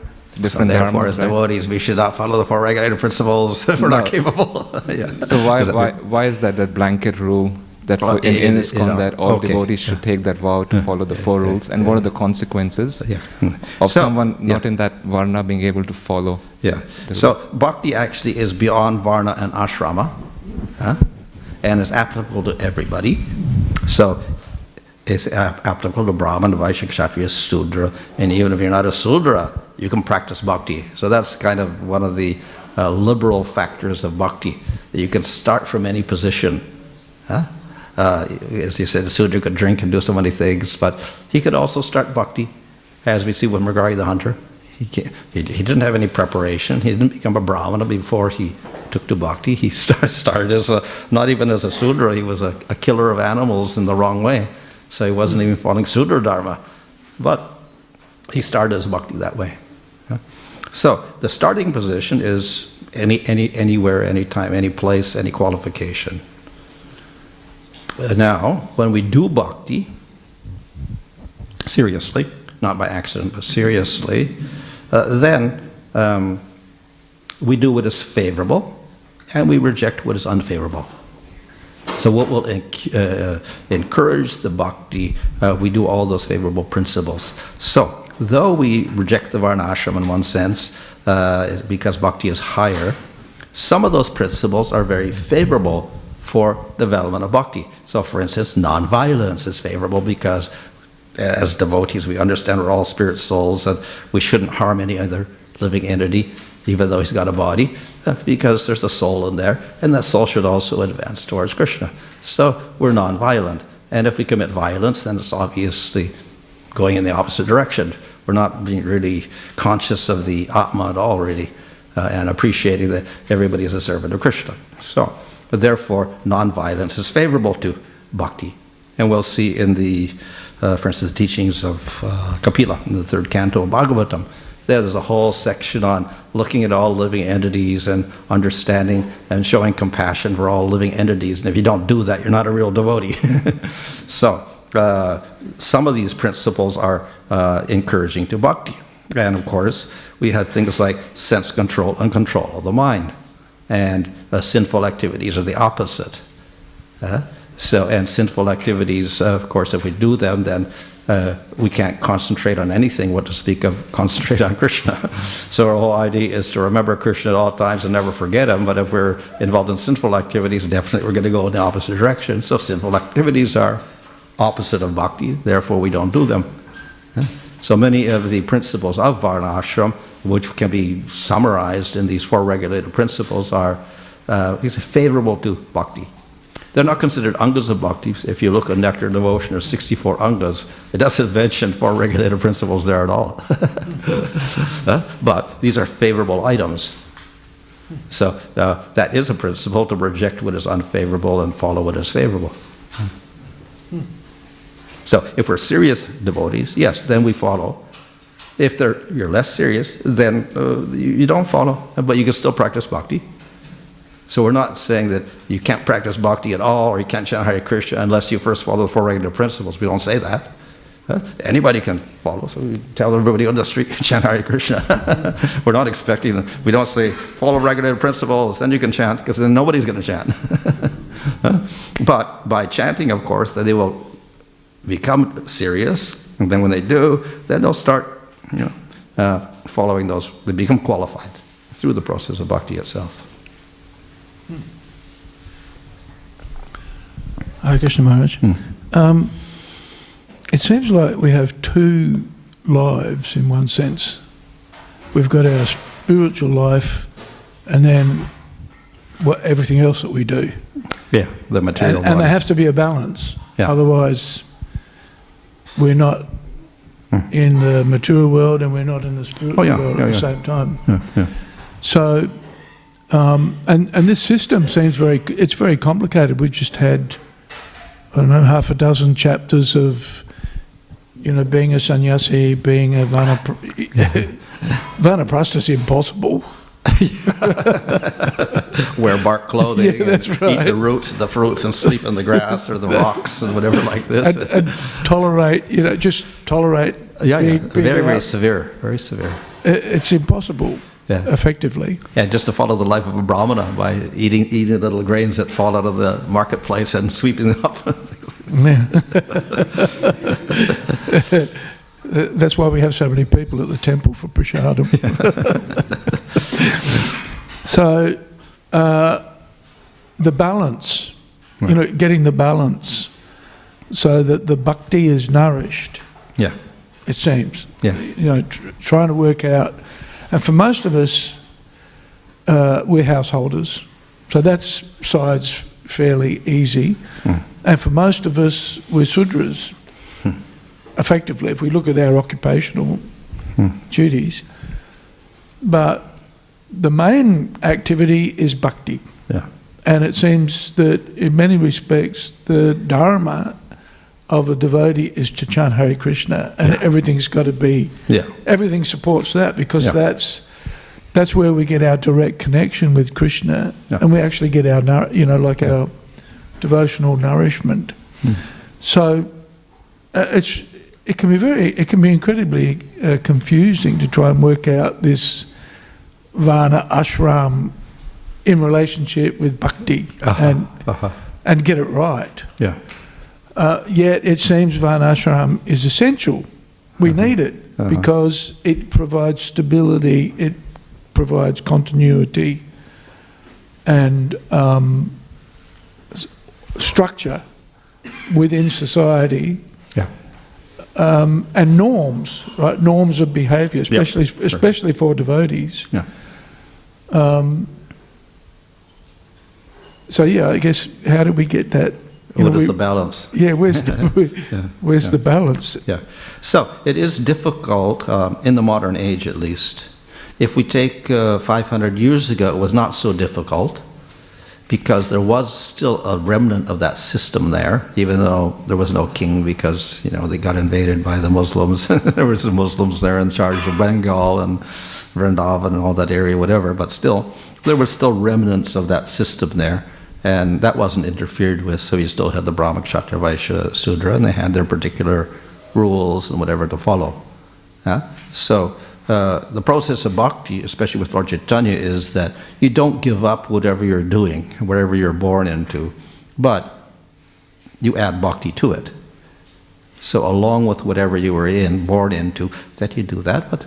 different dharmas. Therefore, as devotees, we should not follow the four regulated principles if we're not capable. Yeah. So why is that blanket rule that in ISKCON that all devotees should take that vow to follow the four rules, and what are the consequences of someone not in that varna being able to follow? Yeah. So bhakti actually is beyond varna and ashrama, and is applicable to everybody. So it's applicable to Brahman, Vaishya, Kshatriya, Sudra, and even if you're not a Sudra, you can practice bhakti. So that's kind of one of the liberal factors of bhakti, that you can start from any position. As you said, the Sudra could drink and do so many things, but he could also start bhakti, as we see with Mrgari the hunter. He didn't have any preparation. He didn't become a Brahmana before he took to bhakti. He started as not even as a Sudra, he was a killer of animals in the wrong way. So he wasn't even following Sudra Dharma. But he started as bhakti that way. So the starting position is anywhere, anytime, any place, any qualification. Now, when we do bhakti, seriously, not by accident, but seriously, then we do what is favorable, and we reject what is unfavorable. So what will encourage the bhakti, we do all those favorable principles. So, though we reject the varnashram in one sense, because bhakti is higher, some of those principles are very favorable for development of bhakti. So, for instance, non-violence is favorable because as devotees we understand we're all spirit souls and we shouldn't harm any other living entity, even though he's got a body, because there's a soul in there, and that soul should also advance towards Krishna. So we're non-violent. And if we commit violence, then it's obviously going in the opposite direction. We're not being really conscious of the Atma at all, really, and appreciating that everybody is a servant of Krishna. So, therefore, non-violence is favorable to bhakti. And we'll see in the, for instance, teachings of Kapila, in the 3rd canto of Bhagavatam, there's a whole section on looking at all living entities and understanding and showing compassion for all living entities. And if you don't do that, you're not a real devotee. So, some of these principles are encouraging to bhakti. And of course, we have things like sense control and control of the mind. And sinful activities are the opposite. And sinful activities, of course, if we do them, then we can't concentrate on anything, what to speak of concentrate on Krishna. So our whole idea is to remember Krishna at all times and never forget him, but if we're involved in sinful activities, definitely we're going to go in the opposite direction. So sinful activities are opposite of bhakti, therefore we don't do them. So many of the principles of varnashram, which can be summarized in these 4 regulated principles, are favorable to bhakti. They're not considered angas of bhakti. If you look at Nectar Devotion, there's 64 angas. It doesn't mention 4 regulated principles there at all. But these are favorable items. So that is a principle, to reject what is unfavorable and follow what is favorable. So if we're serious devotees, yes, then we follow. If you're less serious, then you don't follow, but you can still practice bhakti. So we're not saying that you can't practice bhakti at all, or you can't chant Hare Krishna unless you first follow the 4 regular principles. We don't say that. Anybody can follow, so we tell everybody on the street, chant Hare Krishna. We're not expecting them. We don't say, follow regulated principles, then you can chant, because then nobody's going to chant. But by chanting, of course, then they will become serious, and then when they do, then they'll start following those. They become qualified through the process of bhakti itself. Hare Krishna Maharaj. It seems like we have 2 lives in one sense. We've got our spiritual life and then everything else that we do. Yeah, the material life. And there has to be a balance. Yeah. Otherwise, we're not in the material world and we're not in the spiritual world at the same time. Yeah. So, and this system seems it's very complicated. We've just had, I don't know, 6 chapters of, being a sannyasi, being a vanaprastha is impossible. Wear bark clothing, Yeah, that's and right. eat the roots, the fruits, and sleep in the grass or the rocks and whatever like this. And tolerate, just tolerate. being Very, very out. severe, very severe. It's impossible, Yeah. effectively. Yeah, just to follow the life of a brahmana by eating little grains that fall out of the marketplace and sweeping them up. Yeah. That's why we have so many people at the temple for prasadam. So, the balance, getting the balance so that the bhakti is nourished, Yeah, it seems. yeah, Trying to work out. And for most of us, we're householders, so that side's fairly easy. And for most of us, we're sudras. Effectively, if we look at our occupational duties. But the main activity is bhakti. yeah, And it seems that in many respects, the Dharma of a devotee is to chant Hare Krishna, and everything's got to be, yeah, everything supports that, because Yeah. that's where we get our direct connection with Krishna, Yeah. and we actually get our, our devotional nourishment. So it can be incredibly confusing to try and work out this varnashram in relationship with bhakti and get it right. yeah, Yet it seems varnashram is essential. We need it because it provides stability, it provides continuity and structure within society. yeah, And norms, right? Norms of behaviour, especially for devotees. yeah. So I guess how do we get that? What is the balance? Yeah, where's the balance? Yeah. So it is difficult in the modern age, at least. If we take 500 years ago, it was not so difficult because there was still a remnant of that system there, even though there was no king because they got invaded by the Muslims. There were some Muslims there in charge of Bengal and Vrindavan and all that area, whatever. But still, there were still remnants of that system there. And that wasn't interfered with, so you still had the Brahma, Kshatriya, Vaishya, Sudra, and they had their particular rules and whatever to follow. So the process of bhakti, especially with Lord Chaitanya, is that you don't give up whatever you're doing, whatever you're born into, but you add bhakti to it. So along with whatever you were born into, that you do that, but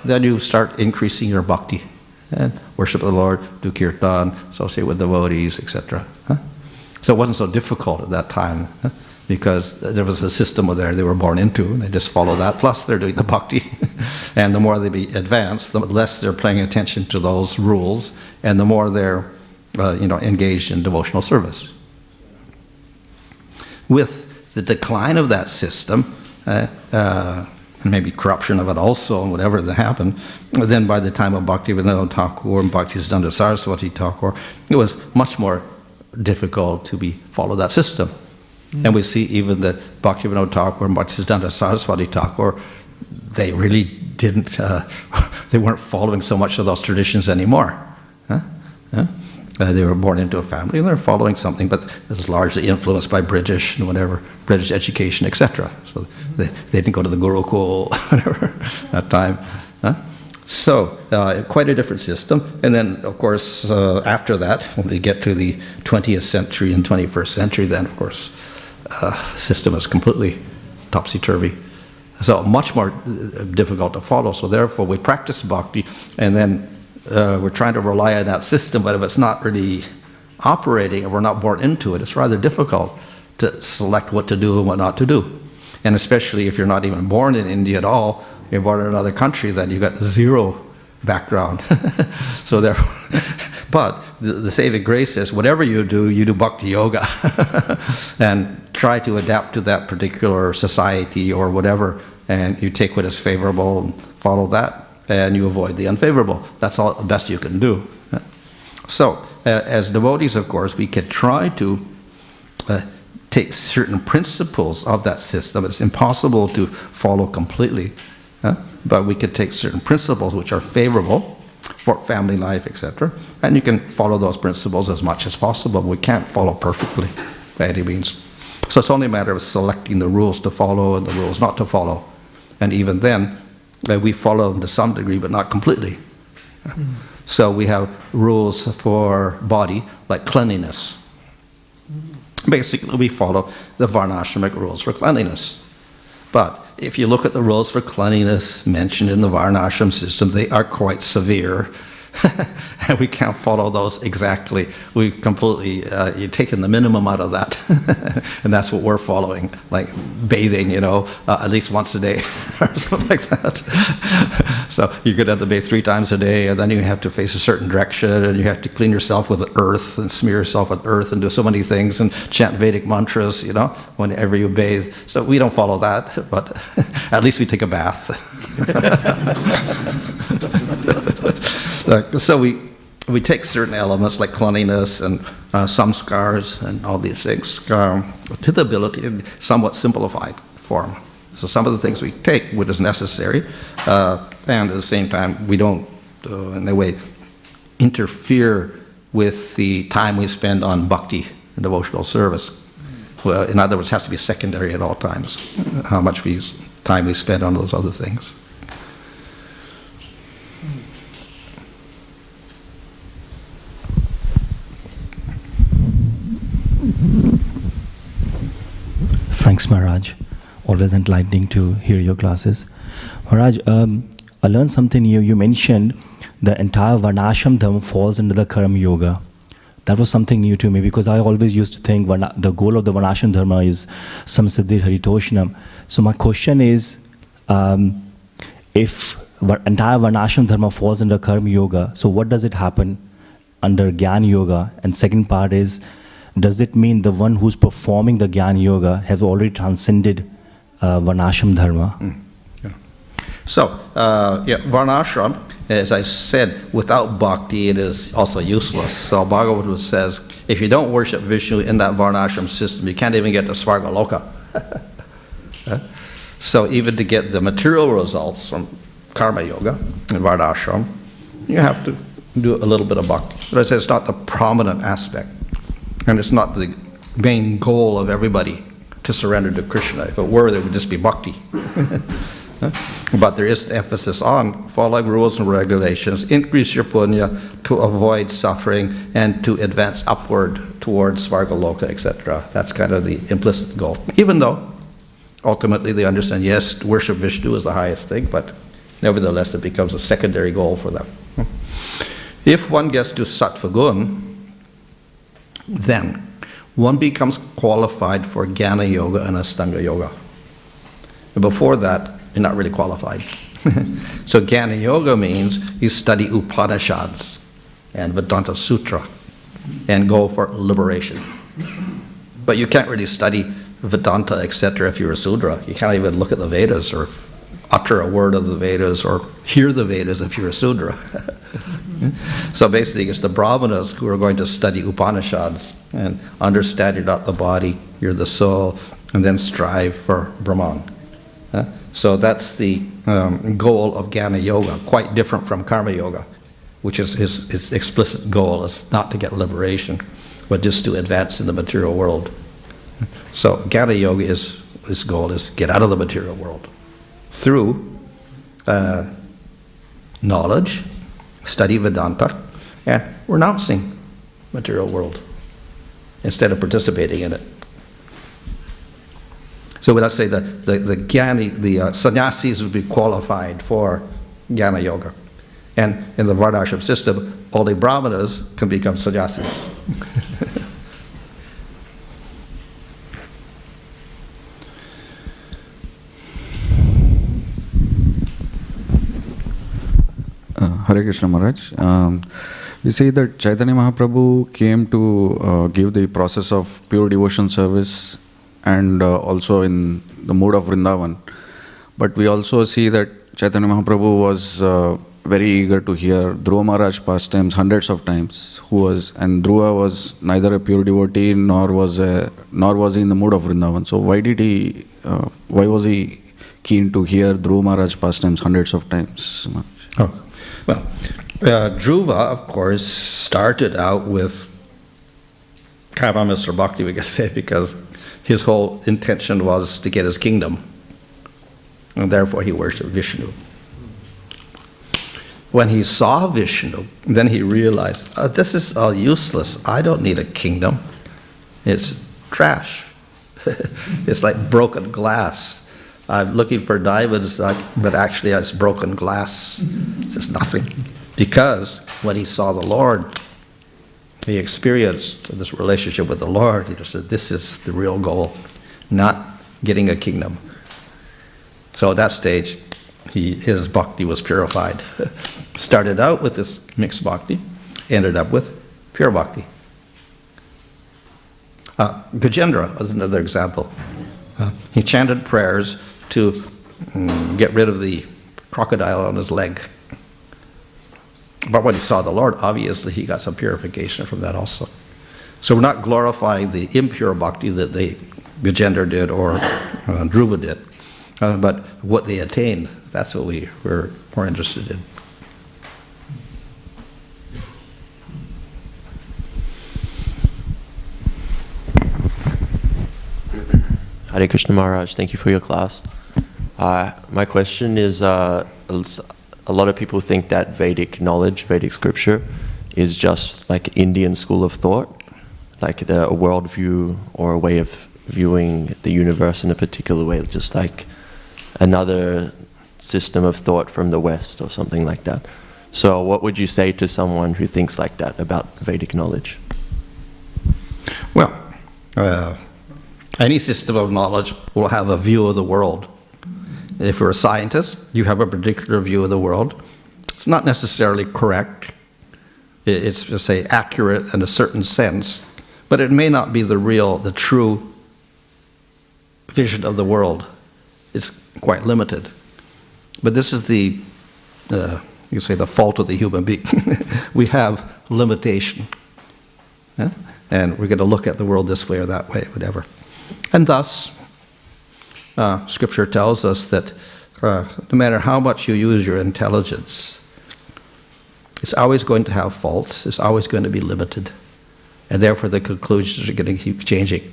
then you start increasing your bhakti. And worship the Lord, do kirtan, associate with devotees, etc. So it wasn't so difficult at that time because there was a system there they were born into, and they just follow that. Plus, they're doing the bhakti, and the more they be advanced, the less they're paying attention to those rules, and the more they're, engaged in devotional service. With the decline of that system. And maybe corruption of it also, and whatever that happened. Then by the time of Bhaktivedanta Thakur and Bhaktivedanta Saraswati Thakur, it was much more difficult to follow that system. And we see even that Bhaktivedanta Thakur and Bhaktivedanta Saraswati Thakur, they really didn't, they weren't following so much of those traditions anymore. They were born into a family and they're following something, but it was largely influenced by British and whatever, British education, etc. So they didn't go to the Gurukul, whatever, that time. So quite a different system. And then, of course, after that, when we get to the 20th century and 21st century, then, of course, system is completely topsy-turvy. So much more difficult to follow. So therefore, we practice bhakti, and then we're trying to rely on that system, but if it's not really operating, if we're not born into it, it's rather difficult to select what to do and what not to do. And especially if you're not even born in India at all, you're born in another country, then you've got zero background. So therefore, but the saving grace is whatever you do bhakti yoga and try to adapt to that particular society or whatever, and you take what is favorable and follow that, and you avoid the unfavorable. That's all the best you can do. So, as devotees, of course, we can try to take certain principles of that system. It's impossible to follow completely, but we could take certain principles which are favorable for family life, etc. And you can follow those principles as much as possible. We can't follow perfectly by any means. So it's only a matter of selecting the rules to follow and the rules not to follow. And even then, we follow them to some degree, but not completely. So we have rules for body, like cleanliness. Basically, we follow the varnashramic rules for cleanliness. But if you look at the rules for cleanliness mentioned in the varnashram system, they are quite severe. And we can't follow those exactly. We completely, you're taking the minimum out of that. And that's what we're following, like bathing, at least once a day or something like that. So you're going to have to bathe 3 times a day, and then you have to face a certain direction, and you have to clean yourself with earth and smear yourself with earth and do so many things and chant Vedic mantras, whenever you bathe. So we don't follow that, but at least we take a bath. So we take certain elements like cleanliness and samskars and all these things to the ability in somewhat simplified form. So some of the things we take, what is necessary, and at the same time we don't, in a way, interfere with the time we spend on bhakti and devotional service. Well, in other words, it has to be secondary at all times, how much time we spend on those other things. Thanks, Maharaj. Always enlightening to hear your classes. Maharaj, I learned something new. You mentioned the entire varnashram dharma falls under the karma yoga. That was something new to me, because I always used to think the goal of the varnashram dharma is samsiddhi haritoshnam. So my question is, if entire varnashram dharma falls under karma yoga, so what does it happen under jnana yoga? And second part is, does it mean the one who's performing the jnana yoga has already transcended varnashram dharma? Yeah. So, varnashram, as I said, without bhakti, it is also useless. So Bhagavatam says, if you don't worship Vishnu in that varnashram system, you can't even get to Svargaloka. So even to get the material results from karma yoga and varnashram, you have to do a little bit of bhakti. But I say it's not the prominent aspect. And it's not the main goal of everybody to surrender to Krishna. If it were, there would just be bhakti. But there is emphasis on following rules and regulations, increase your punya to avoid suffering and to advance upward towards Svargaloka, etc. That's kind of the implicit goal. Even though ultimately they understand, yes, worship Vishnu is the highest thing, but nevertheless it becomes a secondary goal for them. If one gets to sattva gun, then one becomes qualified for jnana yoga and ashtanga yoga. And before that, you're not really qualified. So jnana yoga means you study Upanishads and Vedanta Sutra and go for liberation. But you can't really study Vedanta, etc. if you're a Sudra. You can't even look at the Vedas or utter a word of the Vedas or hear the Vedas if you're a Sudra. So basically it's the Brahmanas who are going to study Upanishads and understand you're not the body, you're the soul, and then strive for Brahman. So that's the goal of Jnana Yoga, quite different from Karma Yoga, which is his explicit goal is not to get liberation, but just to advance in the material world. So Jnana Yoga his goal is get out of the material world through knowledge, study Vedanta, and renouncing material world instead of participating in it. So let's say the sannyasis would be qualified for Jnana Yoga. And in the varnashram system, only brahmanas can become sannyasis. Hare Krishna Maharaj. We see that Chaitanya Mahaprabhu came to give the process of pure devotion service and also in the mood of Vrindavan. But we also see that Chaitanya Mahaprabhu was very eager to hear Dhruva Maharaj pastimes hundreds of times. And Dhruva was neither a pure devotee nor was he in the mood of Vrindavan. So why was he keen to hear Dhruva Maharaj pastimes hundreds of times? Oh, well, Dhruva, of course, started out with Kama Mr. Bhakti, we could say, because his whole intention was to get his kingdom. And therefore he worshipped Vishnu. When he saw Vishnu, then he realized, this is all useless. I don't need a kingdom. It's trash. It's like broken glass. I'm looking for diamonds, but actually it's broken glass. It's just nothing. Because when he saw the Lord, he experienced this relationship with the Lord. He just said, this is the real goal, not getting a kingdom. So at that stage, his bhakti was purified. Started out with this mixed bhakti, ended up with pure bhakti. Gajendra was another example. He chanted prayers to get rid of the crocodile on his leg. But when he saw the Lord, obviously he got some purification from that also. So we're not glorifying the impure bhakti that Gajendra did or Dhruva did, but what they attained, that's what we're more interested in. Hare Krishna Maharaj, thank you for your class. My question is, a lot of people think that Vedic knowledge, Vedic scripture, is just like Indian school of thought, like a worldview or a way of viewing the universe in a particular way, just like another system of thought from the West or something like that. So what would you say to someone who thinks like that about Vedic knowledge? Well, any system of knowledge will have a view of the world. If you're a scientist, you have a particular view of the world. It's not necessarily correct. It's, just say, accurate in a certain sense, but it may not be the true vision of the world. It's quite limited. But this is the fault of the human being. We have limitation. Yeah? And we're going to look at the world this way or that way, whatever. And thus, Scripture tells us that no matter how much you use your intelligence, it's always going to have faults, it's always going to be limited, and therefore the conclusions are going to keep changing.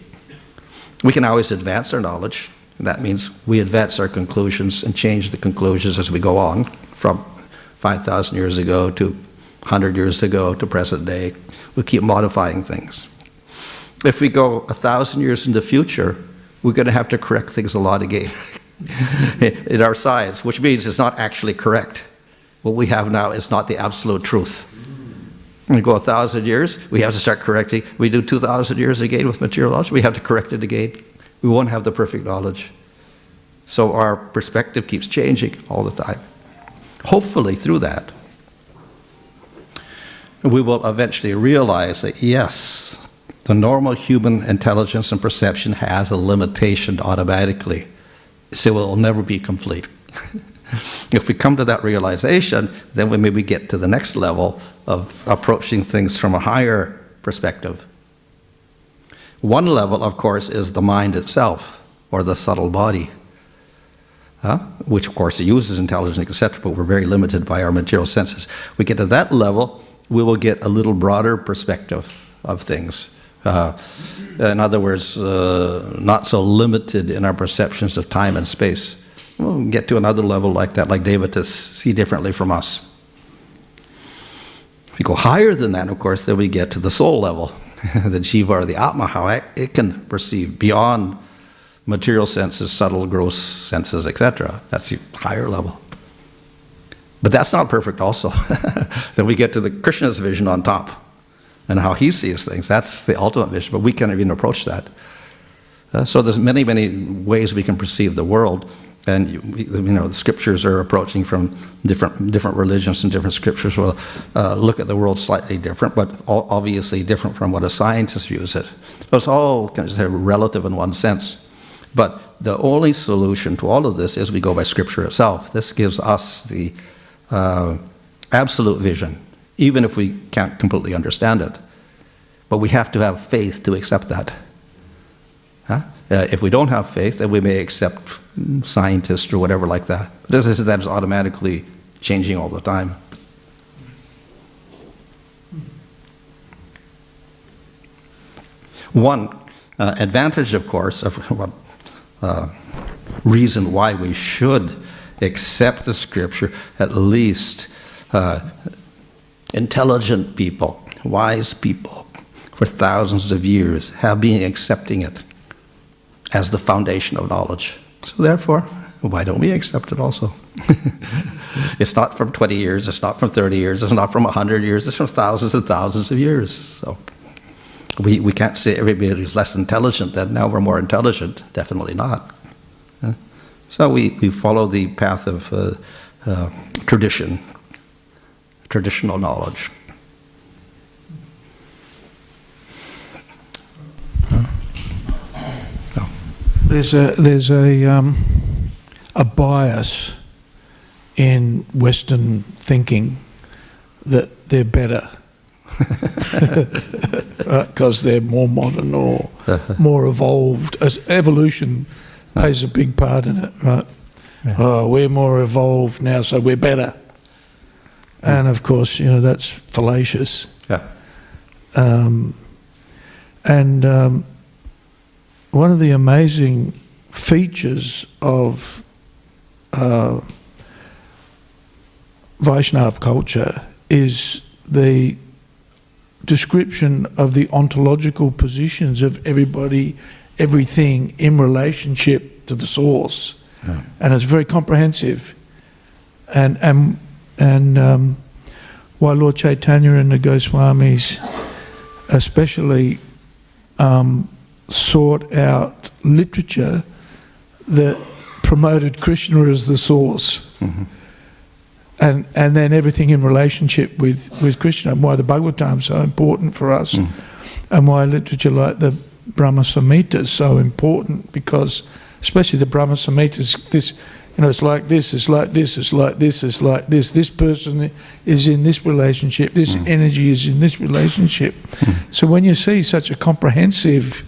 We can always advance our knowledge, and that means we advance our conclusions and change the conclusions as we go on, from 5,000 years ago to 100 years ago to present day. We keep modifying things. If we go 1,000 years in the future, we're going to have to correct things a lot again in our science, which means it's not actually correct. What we have now is not the absolute truth. When we go 1,000 years, we have to start correcting. We do 2,000 years again with material knowledge, we have to correct it again. We won't have the perfect knowledge. So our perspective keeps changing all the time. Hopefully through that, we will eventually realize that yes, the normal human intelligence and perception has a limitation automatically, so it will never be complete. If we come to that realization, then we maybe get to the next level of approaching things from a higher perspective. One level, of course, is the mind itself, or the subtle body, which, of course, it uses intelligence, etc., but we're very limited by our material senses. We get to that level, we will get a little broader perspective of things. In other words, not so limited in our perceptions of time and space. We'll get to another level like that, like devatas see differently from us. If we go higher than that, of course, then we get to the soul level, the jiva or the atma, how it can perceive beyond material senses, subtle, gross senses, etc. That's the higher level. But that's not perfect also. Then we get to the Krishna's vision on top, and how he sees things. That's the ultimate vision, but we can't even approach that. So there's many, many ways we can perceive the world, and the scriptures are approaching from different religions, and different scriptures will look at the world slightly different, but obviously different from what a scientist views it. So it's all kind of relative in one sense. But the only solution to all of this is we go by scripture itself. This gives us the absolute vision, even if we can't completely understand it. But we have to have faith to accept that. If we don't have faith, then we may accept scientists or whatever like that. But as I said, that is automatically changing all the time. one advantage, of course, of what reason why we should accept the scripture, at least intelligent people, wise people, for thousands of years have been accepting it as the foundation of knowledge. So therefore, why don't we accept it also? It's not from 20 years, it's not from 30 years, it's not from 100 years, it's from thousands and thousands of years. So we can't say everybody's less intelligent, that now we're more intelligent. Definitely not. So we follow the path of traditional knowledge. There's a bias in Western thinking that they're better, right? Because they're more modern or more evolved. As evolution plays a big part in it, right? Yeah. Oh, we're more evolved now, so we're better. And of course, that's fallacious. Yeah. One of the amazing features of Vaishnava culture is the description of the ontological positions of everybody, everything in relationship to the source. Yeah. And it's very comprehensive. And while Lord Chaitanya and the Goswamis especially sought out literature that promoted Krishna as the sourse, and then everything in relationship with Krishna, and why the Bhagavatam is so important for us, and why literature like the Brahma Samhita is so important, because especially the Brahma Samhita is this, it's like this, it's like this, it's like this, it's like this. This person is in this relationship, this energy is in this relationship. So when you see such a comprehensive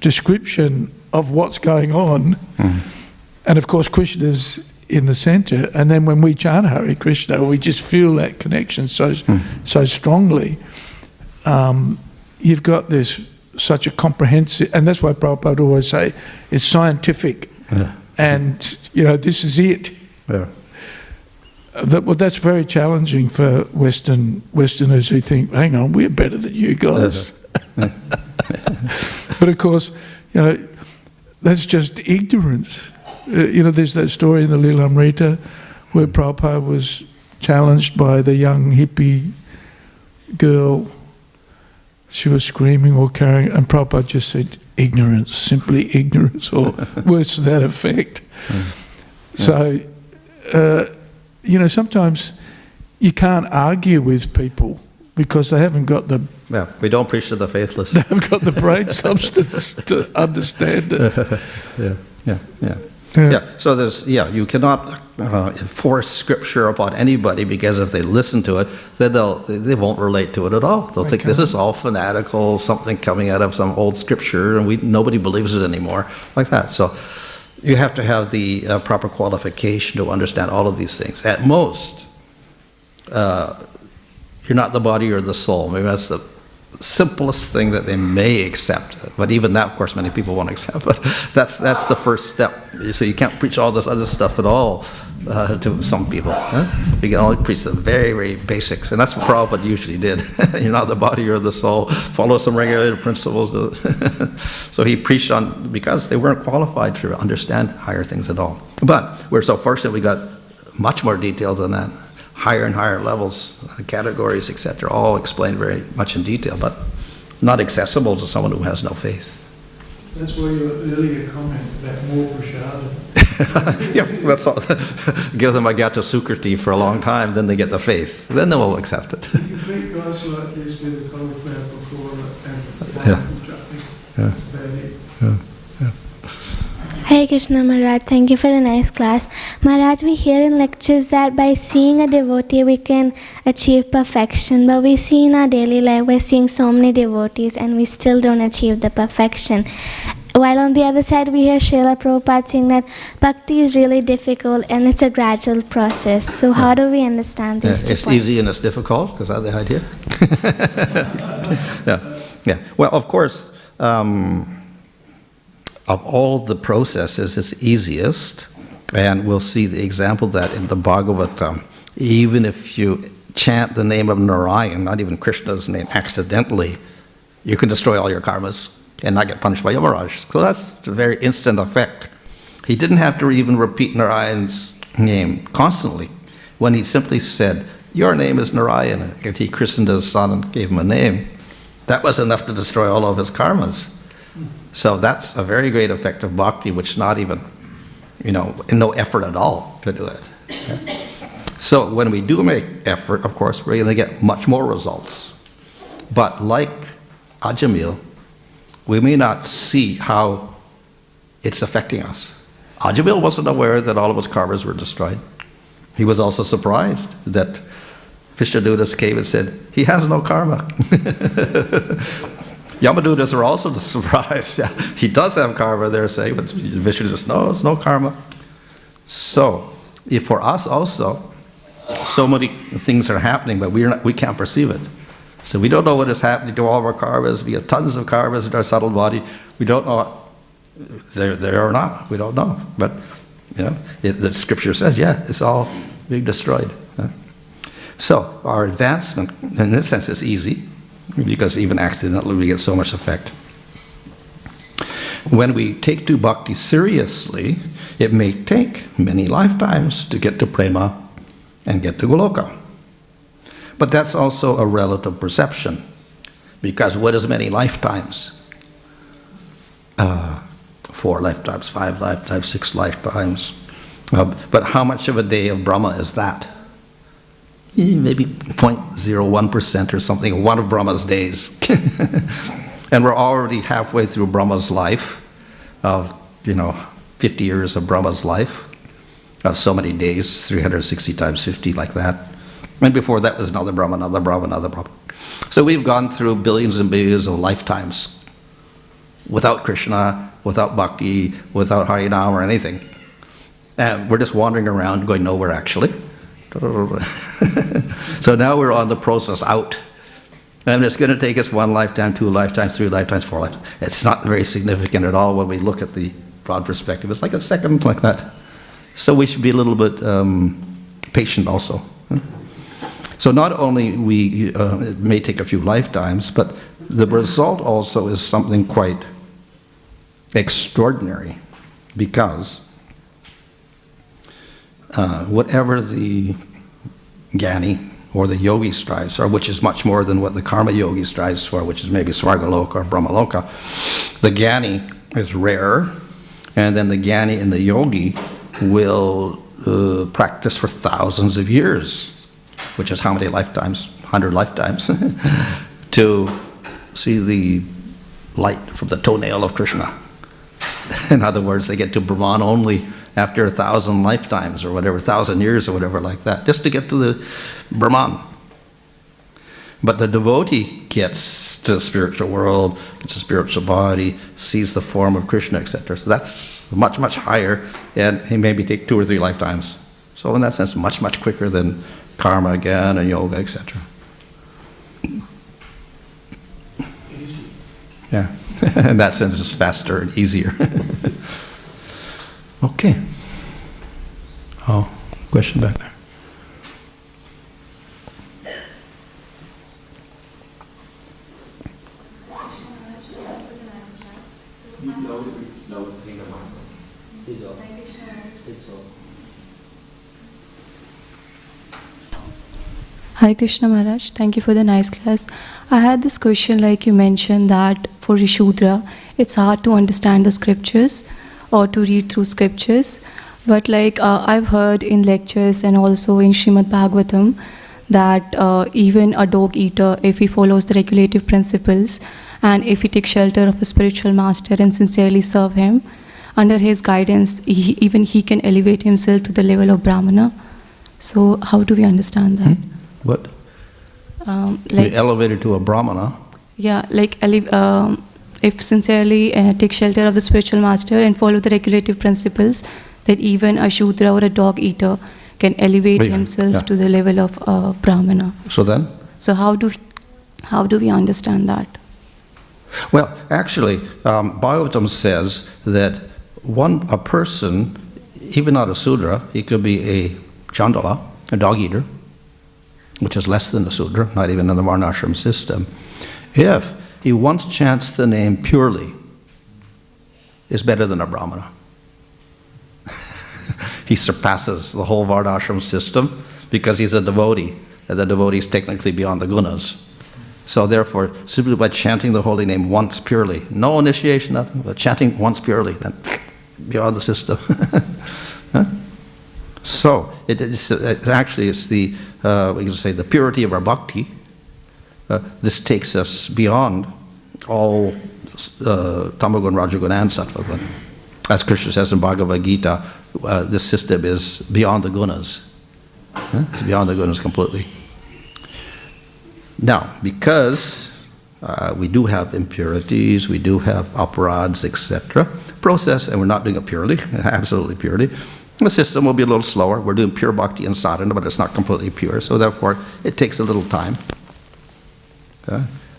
description of what's going on, and of course Krishna's in the center, and then when we chant Hare Krishna, we just feel that connection so strongly. You've got this such a comprehensive, and that's why Prabhupada always say it's scientific, and this is it. Yeah. That's very challenging for Westerners who think, hang on, we're better than you guys. But of course, that's just ignorance. There's that story in the Lilamrita where Prabhupada was challenged by the young hippie girl. She was screaming or carrying, and Prabhupada just said, ignorance, simply ignorance, or words to that effect. So, sometimes you can't argue with people because they haven't got the... Yeah, we don't preach to the faithless. They haven't got the brain substance to understand it. Yeah. So you cannot force scripture upon anybody, because if they listen to it, then they won't relate to it at all. They'll think this is all fanatical, something coming out of some old scripture, and nobody believes it anymore, like that. So you have to have the proper qualification to understand all of these things. At most, you're not the body or the soul. Maybe that's the simplest thing that they may accept, but even that, of course, many people won't accept. But that's the first step. So you can't preach all this other stuff at all to some people. You can only preach the very, very basics, and that's what Prabhupada usually did. You're not the body or the soul. Follow some regulated principles. So he preached on, because they weren't qualified to understand higher things at all. But we're so fortunate we got much more detail than that. Higher and higher levels, categories, etc., all explained very much in detail, but not accessible to someone who has no faith. That's why your earlier comment about more prashadam. Yeah, that's all. Give them a gata sukriti for a long time, then they get the faith. Then they will accept it. You meet guys like this with the cauliflower pakora and chutney. That's about it. Hare Krishna Maharaj, thank you for the nice class. Maharaj, we hear in lectures that by seeing a devotee we can achieve perfection, but we see in our daily life we're seeing so many devotees and we still don't achieve the perfection. While on the other side we hear Srila Prabhupada saying that bhakti is really difficult and it's a gradual process. So how do we understand these 2 It's points? easy and it's difficult, is that the idea? Yeah. Well, of course, of all the processes, is easiest. And we'll see the example of that in the Bhagavatam. Even if you chant the name of Narayan, not even Krishna's name, accidentally, you can destroy all your karmas and not get punished by Yamaraj. So that's a very instant effect. He didn't have to even repeat Narayan's name constantly. When he simply said, your name is Narayana, and he christened his son and gave him a name, that was enough to destroy all of his karmas. So that's a very great effect of bhakti, which not even, no effort at all to do it. So when we do make effort, of course, we're going to get much more results. But like Ajamil, we may not see how it's affecting us. Ajamil wasn't aware that all of his karmas were destroyed. He was also surprised that Vishnudutas came and said, he has no karma. Yamadutas are also surprised. Yeah, he does have karma, they're saying, but Vishnudutas, no, it's no karma. So, if for us also, so many things are happening, but we can't perceive it. So we don't know what is happening to all of our karmas. We have tons of karmas in our subtle body. We don't know they're there or not. We don't know. But the scripture says, it's all being destroyed. So our advancement, in this sense, is easy, because even accidentally we get so much effect. When we take to bhakti seriously, it may take many lifetimes to get to prema and get to Goloka. But that's also a relative perception, because what is many lifetimes? 4 lifetimes, 5 lifetimes, 6 lifetimes. But how much of a day of Brahma is that? Maybe 0.01% or something, one of Brahma's days. And we're already halfway through Brahma's life, of 50 years of Brahma's life, of so many days, 360 times 50, like that. And before that was another Brahma, another Brahma, another Brahma. So we've gone through billions and billions of lifetimes without Krishna, without Bhakti, without Harinam or anything. And we're just wandering around going nowhere, actually. So now we're on the process out. And it's going to take us 1 lifetime, 2 lifetimes, 3 lifetimes, 4 lifetimes. It's not very significant at all when we look at the broad perspective. It's like a second like that. So we should be a little bit patient also. So not only it may take a few lifetimes, but the result also is something quite extraordinary, because whatever the Jnani or the yogi strives for, which is much more than what the karma yogi strives for, which is maybe Svargaloka or Brahmaloka, the Jnani is rare, and then the Jnani and the yogi will practice for thousands of years, which is how many lifetimes? 100 lifetimes, to see the light from the toenail of Krishna. In other words, they get to Brahman only after 1,000 lifetimes or whatever, 1,000 years or whatever like that, just to get to the Brahman. But the devotee gets to the spiritual world, gets a spiritual body, sees the form of Krishna, etc. So that's much, much higher, and he maybe take 2 or 3 lifetimes. So in that sense, much, much quicker than karma again and yoga, etc. Yeah, in that sense, it's faster and easier. Okay. Oh, question back there. Hare Krishna Maharaj, thank you for the nice class. I had this question, like you mentioned that for a Shudra, it's hard to understand the scriptures or to read through scriptures. But like I've heard in lectures and also in Śrīmad Bhāgavatam that even a dog eater, if he follows the regulative principles and if he takes shelter of a spiritual master and sincerely serve him, under his guidance, even he can elevate himself to the level of Brahmana. So how do we understand that? What? Like elevated to a Brahmana? Yeah, like if sincerely take shelter of the spiritual master and follow the regulative principles, that even a Shudra or a dog eater can elevate himself to the level of Brahmana. So then? So how do we understand that? Well, actually, Bhagavatam says that a person, even not a Sudra, he could be a Chandala, a dog eater, which is less than a Sudra, not even in the varnashram system, if he once chants the name purely, is better than a Brahmana. He surpasses the whole varnashram system because he's a devotee, and the devotee is technically beyond the gunas. So therefore, simply by chanting the holy name once purely, no initiation, nothing, but chanting once purely, then beyond the system. Huh? So it actually is the we can say the purity of our bhakti. This takes us beyond all tamagun, rajagun, and sattvagun. As Krishna says in Bhagavad Gita, this system is beyond the gunas. It's beyond the gunas completely. Now, because we do have impurities, we do have aparads, etc., process, and we're not doing it purely, absolutely purely, the system will be a little slower. We're doing pure bhakti and sadhana, but it's not completely pure, so therefore it takes a little time.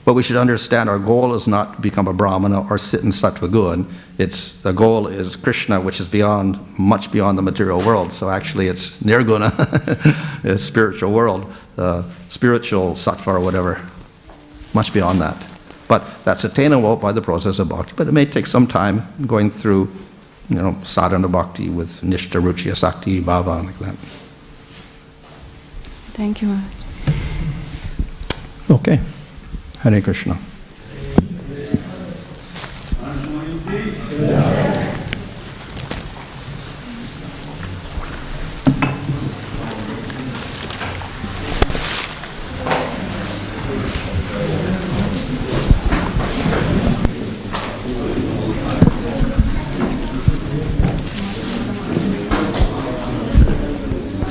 But we should understand our goal is not to become a brahmana or sit in sattva gun. The goal is Krishna, which is much beyond the material world. So actually it's nirguna, it's spiritual world, spiritual sattva or whatever, much beyond that. But that's attainable by the process of bhakti, but it may take some time going through, sadhana bhakti with nishta, ruchi, asakti, bhava, like that. Thank you, Maharaj. Okay. Hare Krishna.